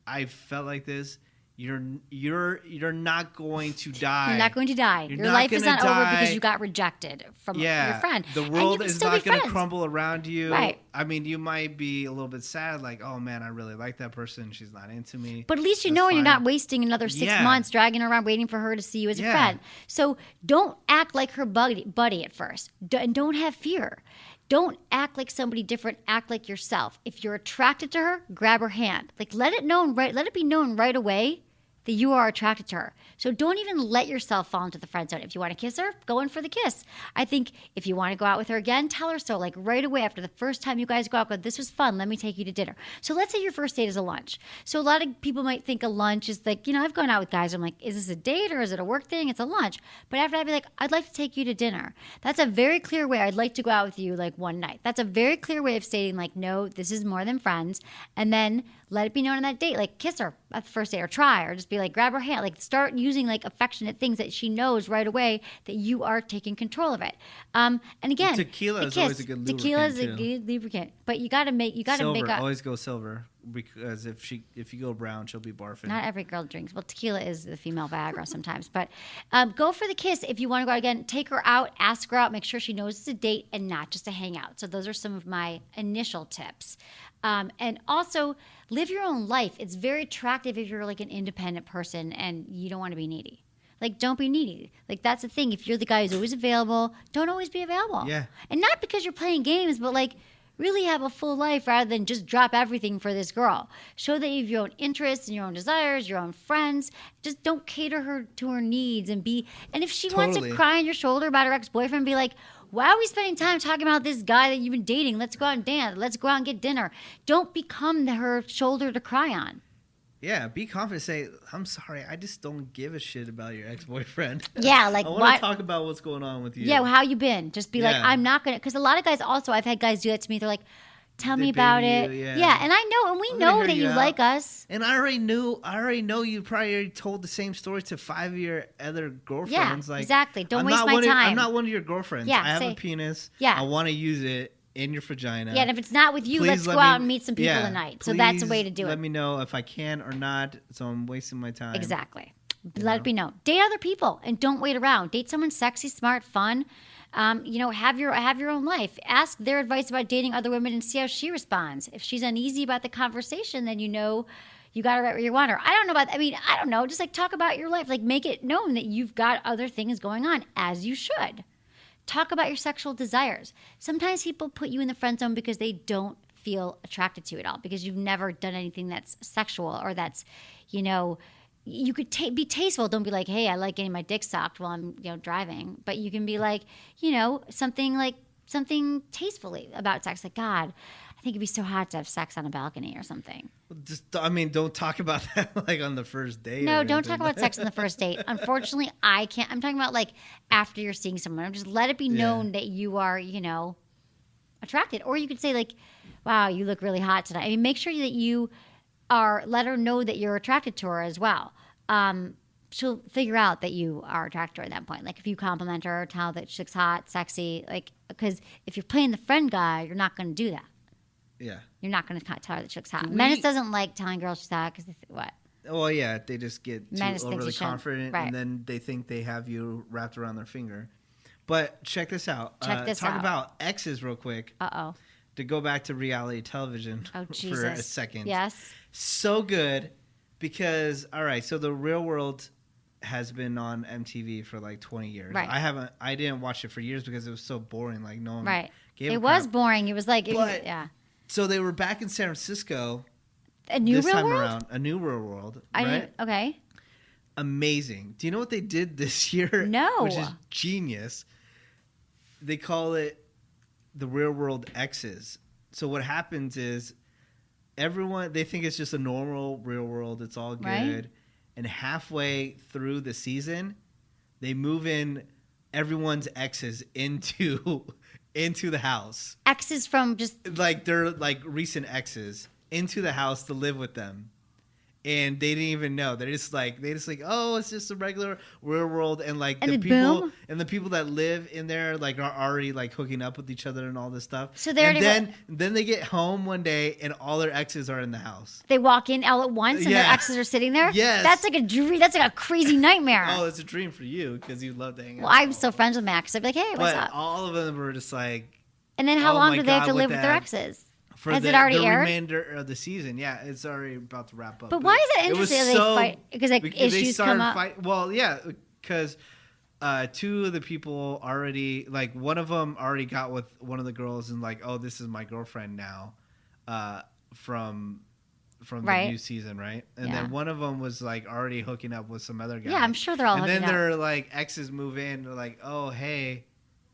Speaker 9: I felt like this. You're not going to die.
Speaker 1: You're not going to die. Your life is not over because you got rejected from your friend.
Speaker 9: The world is not going to crumble around you.
Speaker 1: Right.
Speaker 9: I mean, you might be a little bit sad, like, oh man, I really like that person. She's not into me.
Speaker 1: But at least you're not wasting another 6 months dragging her around waiting for her to see you as a friend. So don't act like her buddy at first. And don't have fear. Don't act like somebody different. Act like yourself. If you're attracted to her, grab her hand. Let it be known right away that you are attracted to her. So don't even let yourself fall into the friend zone. If you want to kiss her, go in for the kiss. I think if you want to go out with her again, tell her so. Right away after the first time you guys go out, go, this was fun. Let me take you to dinner. So let's say your first date is a lunch. So a lot of people might think a lunch is I've gone out with guys. I'm like, is this a date or is it a work thing? It's a lunch. But after I'd be like, I'd like to take you to dinner. That's a very clear way. I'd like to go out with you one night. That's a very clear way of stating no, this is more than friends. And then let it be known on that date. Kiss her at the first date or try, or just be grab her hand. Start using affectionate things that she knows right away that you are taking control of it. And again,
Speaker 9: tequila is always a good lubricant.
Speaker 1: Tequila is a good lubricant, but you got to make
Speaker 9: Always go silver. because if you go brown, she'll be barfing.
Speaker 1: Not every girl drinks. Well, tequila is the female Viagra sometimes. But go for the kiss. If you want to go out again, take her out, ask her out, make sure she knows it's a date and not just a hangout. So those are some of my initial tips. And also, live your own life. It's very attractive if you're like an independent person and you don't want to be needy. Like, don't be needy. Like, that's the thing. If you're the guy who's always available, don't always be available.
Speaker 9: Yeah.
Speaker 1: And not because you're playing games, but like, really have a full life rather than just drop everything for this girl. Show that you have your own interests and your own desires, your own friends. Just don't cater her to her needs and if she wants to cry on your shoulder about her ex-boyfriend, be like, why are we spending time talking about this guy that you've been dating? Let's go out and dance. Let's go out and get dinner. Don't become her shoulder to cry on.
Speaker 9: Yeah, be confident. Say, I'm sorry, I just don't give a shit about your ex-boyfriend.
Speaker 1: Yeah, like
Speaker 9: I want to talk about what's going on with you.
Speaker 1: Yeah, well, how you been? Just be like, I'm not going to, because a lot of guys also, I've had guys do that to me. They're like, tell me about it. Yeah, and I know, and we know that you like us.
Speaker 9: And I already know you probably already told the same story to 5 of your other girlfriends.
Speaker 1: Yeah,
Speaker 9: like,
Speaker 1: exactly. Don't waste my time.
Speaker 9: I'm not one of your girlfriends.
Speaker 1: Yeah,
Speaker 9: I have a penis.
Speaker 1: Yeah.
Speaker 9: I want to use it in your vagina.
Speaker 1: Yeah, and if it's not with you, let's go out and meet some people tonight. So that's a way to do it.
Speaker 9: Let me know if I can or not, so I'm wasting my time.
Speaker 1: Exactly. Let it be known. Date other people and don't wait around. Date someone sexy, smart, fun. Have your own life. Ask their advice about dating other women and see how she responds. If she's uneasy about the conversation, then you know you got her right where you want her. I don't know. Just like talk about your life. Like make it known that you've got other things going on, as you should. Talk about your sexual desires. Sometimes people put you in the friend zone because they don't feel attracted to you at all, because you've never done anything that's sexual or that's, you could be tasteful. Don't be like, hey, I like getting my dick sucked while I'm driving. But you can be like, something tastefully about sex. Like, God, I think it'd be so hot to have sex on a balcony or something.
Speaker 9: Don't talk about that like on the first date.
Speaker 1: No, don't talk about sex on the first date. Unfortunately, I can't. I'm talking about like after you're seeing someone. Just let it be known that you are, attracted. Or you could say like, wow, you look really hot tonight. I mean, make sure that you let her know that you're attracted to her as well. She'll figure out that you are attracted to her at that point. Like if you compliment her, tell her that she looks hot, sexy, like, because if you're playing the friend guy, you're not going to do that.
Speaker 9: Yeah.
Speaker 1: You're not going to tell her that she looks hot. Menace doesn't like telling girls she's hot because what?
Speaker 9: Well, yeah, they just get too overly confident,
Speaker 1: right.
Speaker 9: And then they think they have you wrapped around their finger. But check this out. Talk about exes real quick.
Speaker 1: Uh-oh.
Speaker 9: To go back to reality television for a second.
Speaker 1: Yes.
Speaker 9: So good because, all right, so the Real World has been on MTV for like 20 years.
Speaker 1: Right.
Speaker 9: I didn't watch it for years because it was so boring. Like no one gave
Speaker 1: it
Speaker 9: a
Speaker 1: was
Speaker 9: crap.
Speaker 1: boring. It was like,
Speaker 9: yeah. So they were back in San Francisco.
Speaker 1: A new
Speaker 9: this
Speaker 1: Real
Speaker 9: time
Speaker 1: World?
Speaker 9: around. A new Real World.
Speaker 1: Okay.
Speaker 9: Amazing. Do you know what they did this year?
Speaker 1: No.
Speaker 9: Which is genius. They call it the Real World Exes. So what happens is they think it's just a normal Real World. It's all good. Right. And halfway through the season, they move in everyone's exes into the house.
Speaker 1: Exes from just
Speaker 9: like they're like recent exes into the house to live with them. And they didn't even know. They just like, oh, it's just a regular Real World, and like the people that live in there like are already like hooking up with each other and all this stuff.
Speaker 1: So
Speaker 9: then they get home one day and all their exes are in the house.
Speaker 1: They walk in all at once and their exes are sitting there.
Speaker 9: Yes,
Speaker 1: that's like a dream. That's like a crazy nightmare.
Speaker 9: Oh, it's a dream for you because you love to hang out.
Speaker 1: Well, I'm still friends with Max. I'd be like, hey, what's up?
Speaker 9: But all of them were just like.
Speaker 1: And then how long do they have to live with their exes? Has it already aired?
Speaker 9: The remainder of the season, yeah, it's already about to wrap up.
Speaker 1: But why is that interesting? They fight because issues come up.
Speaker 9: Well, yeah, because two of the people already, like one of them already got with one of the girls and like, oh, this is my girlfriend now, from the new season, right? And then one of them was like already hooking up with some other guy.
Speaker 1: Yeah, I'm sure they're all.
Speaker 9: And then their like exes move in. They're like, oh, hey.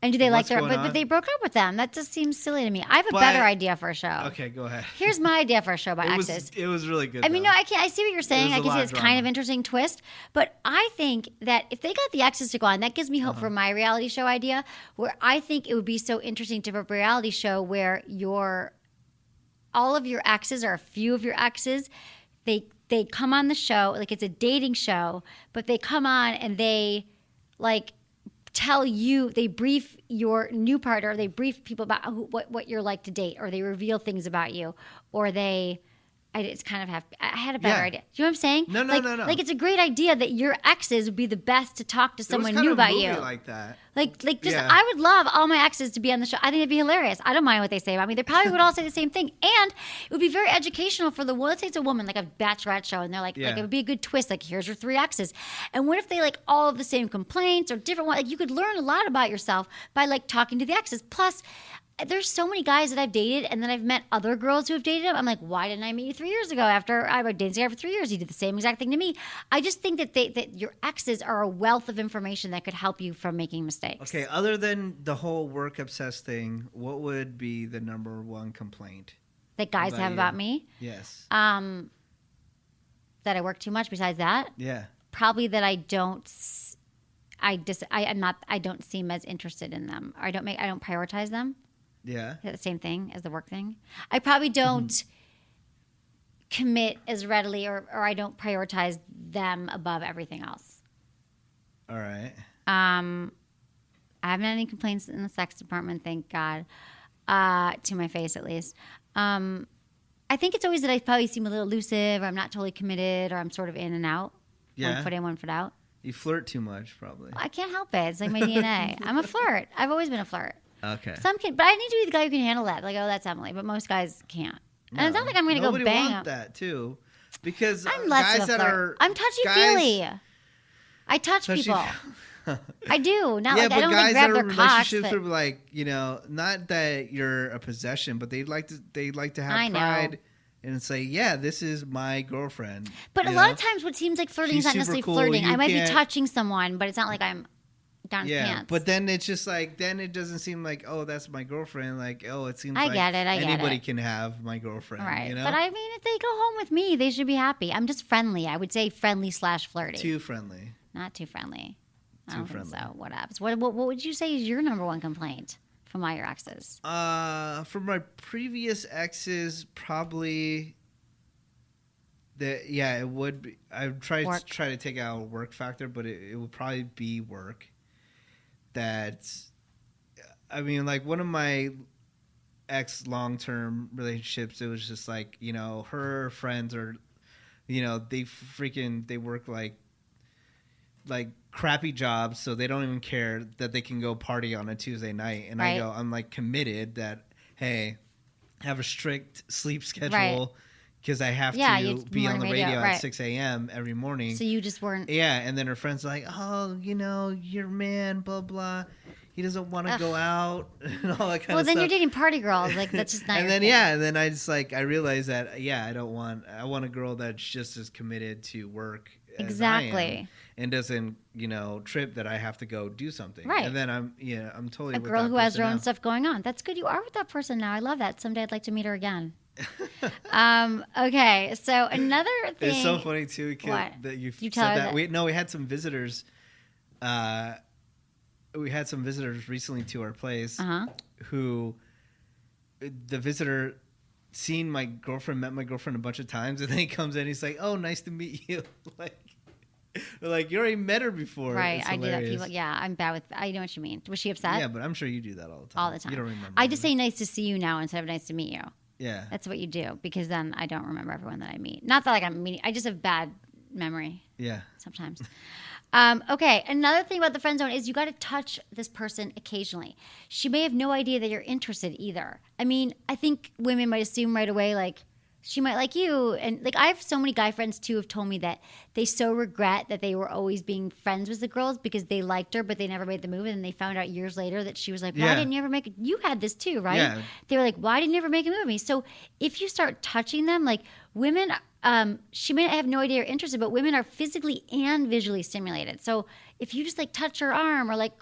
Speaker 1: And do they like their? But they broke up with them. That just seems silly to me. I have a better idea for a show.
Speaker 9: Okay, go ahead.
Speaker 1: Here's my idea for a show about exes.
Speaker 9: It was really good.
Speaker 1: I mean, no, I can't. I see what you're saying. I can see it's kind of interesting twist. But I think that if they got the exes to go on, that gives me hope for my reality show idea. Where I think it would be so interesting to have a reality show where all of your exes or a few of your exes, they come on the show like it's a dating show, but they come on and they like. They brief your new partner, they brief people about what you're like to date, or they reveal things about you, or they it's kind of I had a better idea. Do you know what I'm saying?
Speaker 9: No.
Speaker 1: Like it's a great idea that your exes would be the best to talk to someone
Speaker 9: There was
Speaker 1: new
Speaker 9: kind of
Speaker 1: about
Speaker 9: a movie
Speaker 1: you.
Speaker 9: like that.
Speaker 1: I would love all my exes to be on the show. I think it'd be hilarious. I don't mind what they say about me. They probably would all say the same thing. And it would be very educational for the, let's say it's a woman, like a bachelorette show, and they're like it would be a good twist. Like, here's your 3 exes. And what if they like all of the same complaints or different ones? Like, you could learn a lot about yourself by like talking to the exes. Plus, there's so many guys that I've dated, and then I've met other girls who have dated them. I'm like, why didn't I meet you 3 years ago? After I was dating this guy for 3 years, he did the same exact thing to me. I just think that your exes are a wealth of information that could help you from making mistakes.
Speaker 9: Okay, other than the whole work obsessed thing, what would be the number 1 complaint
Speaker 1: that guys have about me?
Speaker 9: Yes.
Speaker 1: That I work too much. Besides that,
Speaker 9: Yeah.
Speaker 1: probably that I don't seem as interested in them. Or I don't prioritize them.
Speaker 9: Yeah.
Speaker 1: The same thing as the work thing. I probably don't commit as readily, or I don't prioritize them above everything else.
Speaker 9: All right.
Speaker 1: I haven't had any complaints in the sex department, thank God, to my face at least. I think it's always that I probably seem a little elusive, or I'm not totally committed, or I'm sort of in and out.
Speaker 9: Yeah.
Speaker 1: 1 foot in, 1 foot out.
Speaker 9: You flirt too much, probably.
Speaker 1: I can't help it. It's like my DNA. I'm a flirt. I've always been a flirt.
Speaker 9: Okay.
Speaker 1: But I need to be the guy who can handle that. Like, oh, that's Emily. But most guys can't. And it's not like I'm going to go bang
Speaker 9: Nobody
Speaker 1: up.
Speaker 9: wants that, too. Because
Speaker 1: I'm less
Speaker 9: guys
Speaker 1: of a
Speaker 9: that
Speaker 1: flirt.
Speaker 9: are...
Speaker 1: I'm touchy-feely. I touch people. I do. Not like I don't like grab their cocks.
Speaker 9: Relationships are like, not that you're a possession, but they like to have pride and say, yeah, this is my girlfriend.
Speaker 1: But a lot of times what seems like flirting is not necessarily
Speaker 9: cool.
Speaker 1: flirting. I might be touching someone, but it's not like I'm down his pants.
Speaker 9: But then it's just like, then it doesn't seem like, oh, that's my girlfriend. Like, oh, it seems like anybody can have my girlfriend.
Speaker 1: Right. But I mean, if they go home with me, they should be happy. I'm just friendly. I would say friendly/flirty.
Speaker 9: Too friendly.
Speaker 1: Not too friendly. I
Speaker 9: Too
Speaker 1: don't
Speaker 9: friendly.
Speaker 1: think so. What happens? What would you say is your number 1 complaint from all your exes?
Speaker 9: From my previous exes, probably it would be. I would try to take out a work factor, but it would probably be work. Like one of my ex long-term relationships, it was just like, her friends are, they work like crappy jobs, so they don't even care that they can go party on a Tuesday night. And
Speaker 1: right.
Speaker 9: I'm like committed that, hey, have a strict sleep schedule because I have to be on the radio at 6 a.m. every morning.
Speaker 1: So you just weren't.
Speaker 9: Yeah, and then her friends are like, oh, your man, blah, blah. He doesn't want to go out and all that kind of stuff.
Speaker 1: Well, then you're dating party girls. Like, that's just not
Speaker 9: and
Speaker 1: your
Speaker 9: then,
Speaker 1: thing.
Speaker 9: and then I realized that, I want a girl that's just as committed to work as I am and doesn't, trip that I have to go do something.
Speaker 1: Right.
Speaker 9: And then I'm totally
Speaker 1: a
Speaker 9: with
Speaker 1: girl
Speaker 9: that
Speaker 1: who has her
Speaker 9: person
Speaker 1: own
Speaker 9: now.
Speaker 1: stuff going on. That's good. You are with that person now. I love that. Someday I'd like to meet her again. Okay. So another thing.
Speaker 9: It's so funny too
Speaker 1: What?
Speaker 9: that you
Speaker 1: You
Speaker 9: said
Speaker 1: tell her
Speaker 9: that.
Speaker 1: that.
Speaker 9: We had some visitors. We had some visitors recently to our place who the visitor met my girlfriend a bunch of times, and then he comes in, he's like, oh, nice to meet you. like you already met her before.
Speaker 1: Right. I do that. People. Yeah. I'm bad with. I know what you mean. Was she upset?
Speaker 9: Yeah, but I'm sure you do that all the time.
Speaker 1: All the time.
Speaker 9: You don't remember.
Speaker 1: I just say nice to see you now instead of nice to meet you.
Speaker 9: Yeah.
Speaker 1: That's what you do, because then I don't remember everyone that I meet. Not that like I'm meeting. I just have bad memory.
Speaker 9: Yeah.
Speaker 1: Sometimes. Okay. Another thing about the friend zone is you got to touch this person occasionally. She may have no idea that you're interested either. I mean, I think women might assume right away, like, she might like you. And like, I have so many guy friends too who've told me that they so regret that they were always being friends with the girls because they liked her, but they never made the move. And then they found out years later that she was like, why didn't you ever make it? You had this too, right?
Speaker 9: Yeah.
Speaker 1: They were like, why didn't you ever make a move with me? So if you start touching them, like women, she may have no idea you're interested, but women are physically and visually stimulated. So if you just like touch her arm or like,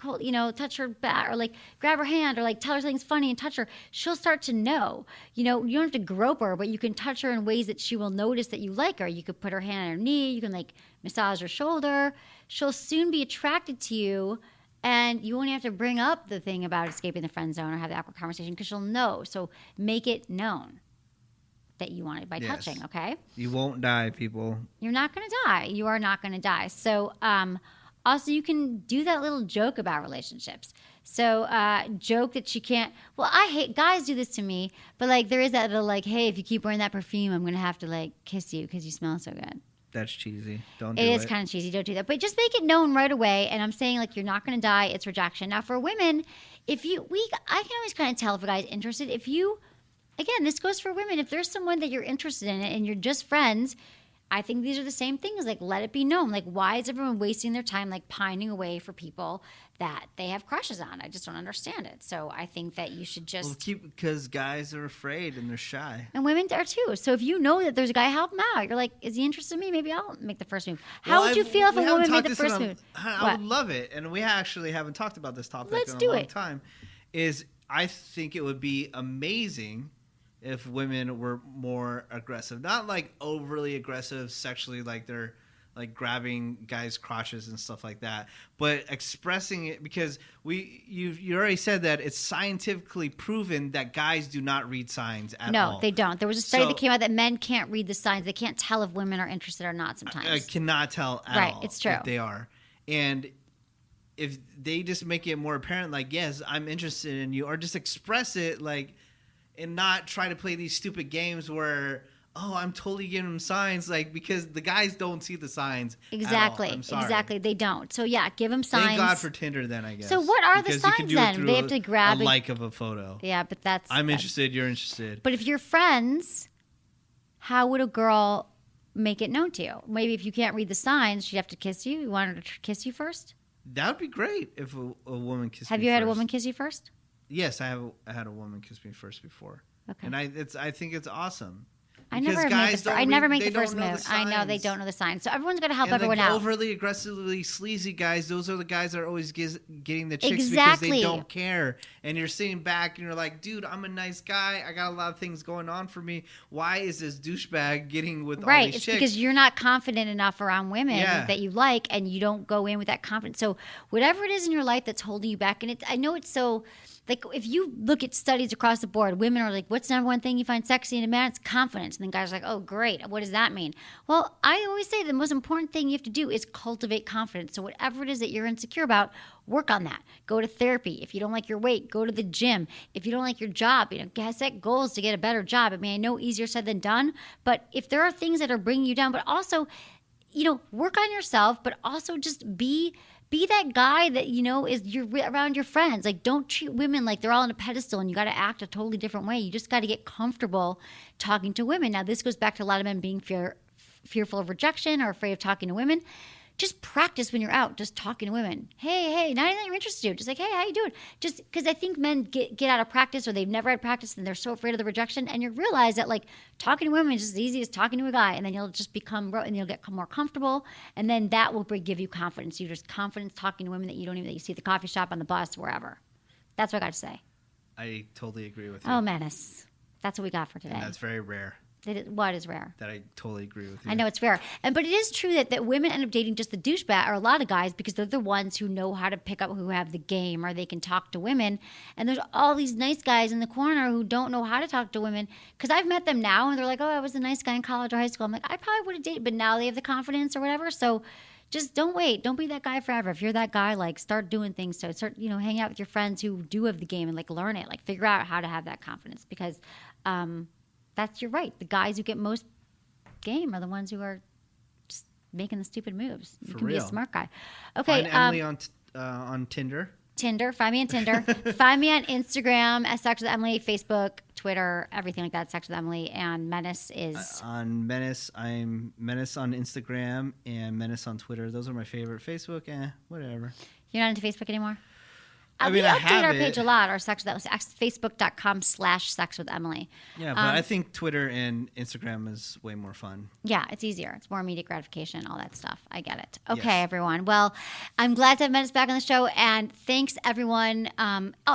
Speaker 1: touch her back or like grab her hand or like tell her something's funny and touch her, she'll start to know. You don't have to grope her, but you can touch her in ways that she will notice that you like her. You could put her hand on her knee. You can like massage her shoulder. She'll soon be attracted to you, and you won't have to bring up the thing about escaping the friend zone or have the awkward conversation because she'll know. So make it known that you want it by touching, okay?
Speaker 9: You won't die, people.
Speaker 1: You're not going to die. You are not going to die. So also you can do that little joke about relationships. So joke that she can't. Well, I hate guys do this to me, but like there is that little like, hey, if you keep wearing that perfume, I'm gonna have to like kiss you because you smell so good.
Speaker 9: That's cheesy. Don't do it.
Speaker 1: It is kind of cheesy. Don't do that. But just make it known right away. And I'm saying like you're not gonna die. It's rejection. Now for women, I can always kind of tell if a guy's interested. If you, again, this goes for women. If there's someone that you're interested in and you're just friends. I think these are the same things. Like, let it be known. Like, why is everyone wasting their time, like, pining away for people that they have crushes on? I just don't understand it. So I think that you should just
Speaker 9: because guys are afraid and they're shy,
Speaker 1: and women are too. So if you know that there's a guy, help him out. You're like, is he interested in me? Maybe I'll make the first move. How would you feel if a woman made the first move?
Speaker 9: I would love it, and we actually haven't talked about this topic in a long time. I think it would be amazing if women were more aggressive, not like overly aggressive sexually, like they're like grabbing guys' crotches and stuff like that, but expressing it because you already said that it's scientifically proven that guys do not read signs at all.
Speaker 1: No, they don't. There was a study that came out that men can't read the signs. They can't tell if women are interested or not sometimes.
Speaker 9: I cannot tell at all.
Speaker 1: Right, it's true.
Speaker 9: If they are. And if they just make it more apparent, like, yes, I'm interested in you, or just express it, like, and not try to play these stupid games where, oh, I'm totally giving them signs, like, because the guys don't see the signs.
Speaker 1: Exactly.
Speaker 9: At all. I'm sorry.
Speaker 1: Exactly. They don't. So yeah, give them signs.
Speaker 9: Thank God for Tinder then, I guess.
Speaker 1: So what are the signs then? They have to grab
Speaker 9: a like of a photo.
Speaker 1: Yeah, but I'm
Speaker 9: interested, you're interested.
Speaker 1: But if you're friends, how would a girl make it known to you? Maybe if you can't read the signs, she'd have to kiss you. You want her to kiss you first?
Speaker 9: That would be great if a woman kissed me
Speaker 1: Have you had a woman kiss you first?
Speaker 9: Yes, I had a woman kiss me first before. Okay. And I think it's awesome.
Speaker 1: I never make the first move. I know they don't know the signs. So everyone's got to help everyone out.
Speaker 9: Overly aggressively sleazy guys, those are the guys that are always getting the chicks because they don't care. And you're sitting back and you're like, dude, I'm a nice guy. I got a lot of things going on for me. Why is this douchebag getting with all these chicks? Right, it's because you're not confident enough around women that you like and you don't go in with that confidence. So whatever it is in your life that's holding you back, and I know it's so... Like, if you look at studies across the board, women are like, what's the number one thing you find sexy in a man? It's confidence. And then guys are like, oh, great. What does that mean? Well, I always say the most important thing you have to do is cultivate confidence. So whatever it is that you're insecure about, work on that. Go to therapy. If you don't like your weight, go to the gym. If you don't like your job, set goals to get a better job. I mean, I know easier said than done, but if there are things that are bringing you down, but also, work on yourself, but also just be that guy that, is you're around your friends. Like, don't treat women like they're all on a pedestal and you got to act a totally different way. You just got to get comfortable talking to women. Now, this goes back to a lot of men being fearful of rejection or afraid of talking to women. Just practice when you're out, just talking to women. Hey, not that you're interested. Just like, hey, how you doing? Just because I think men get out of practice or they've never had practice and they're so afraid of the rejection. And you realize that like talking to women is just as easy as talking to a guy. And then you'll just and you'll get more comfortable. And then that will give you confidence. You just confidence talking to women that you see at the coffee shop, on the bus, wherever. That's what I got to say. I totally agree with you.
Speaker 1: Oh, Menace. That's what we got for today.
Speaker 9: And that's very rare.
Speaker 1: What is rare?
Speaker 9: That I totally agree with you.
Speaker 1: I know it's rare. But it is true that women end up dating just the douchebag or a lot of guys because they're the ones who know how to pick up, who have the game, or they can talk to women. And there's all these nice guys in the corner who don't know how to talk to women. Because I've met them now and they're like, oh, I was a nice guy in college or high school. I'm like, I probably would have dated, but now they have the confidence or whatever. So just don't wait. Don't be that guy forever. If you're that guy, like start doing things. So start, hang out with your friends who do have the game and like learn it. Like figure out how to have that confidence because, you're right. The guys who get most game are the ones who are just making the stupid moves. You can be a smart guy. Okay.
Speaker 9: Find Emily on Tinder.
Speaker 1: Find me on Tinder. Find me on Instagram at Sex with Emily, Facebook, Twitter, everything like that. Sex with Emily, and Menace is
Speaker 9: on Menace. I'm Menace on Instagram and Menace on Twitter. Those are my favorite. Facebook, whatever.
Speaker 1: You're not into Facebook anymore?
Speaker 9: We
Speaker 1: update our page a lot. Our Facebook.com/Sex with Emily.
Speaker 9: Yeah, but I think Twitter and Instagram is way more fun.
Speaker 1: Yeah, it's easier. It's more immediate gratification, all that stuff. I get it. Okay, everyone. Well, I'm glad to have Menace back on the show, and thanks, everyone.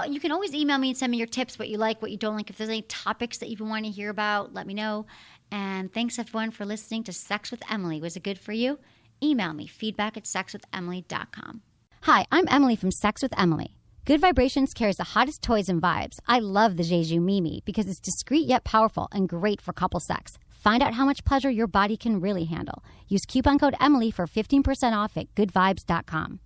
Speaker 1: You can always email me and send me your tips, what you like, what you don't like. If there's any topics that you want to hear about, let me know. And thanks, everyone, for listening to Sex with Emily. Was it good for you? Email me, feedback@sexwithemily.com. Hi, I'm Emily from Sex with Emily. Good Vibrations carries the hottest toys and vibes. I love the Jeju Mimi because it's discreet yet powerful and great for couple sex. Find out how much pleasure your body can really handle. Use coupon code Emily for 15% off at goodvibes.com.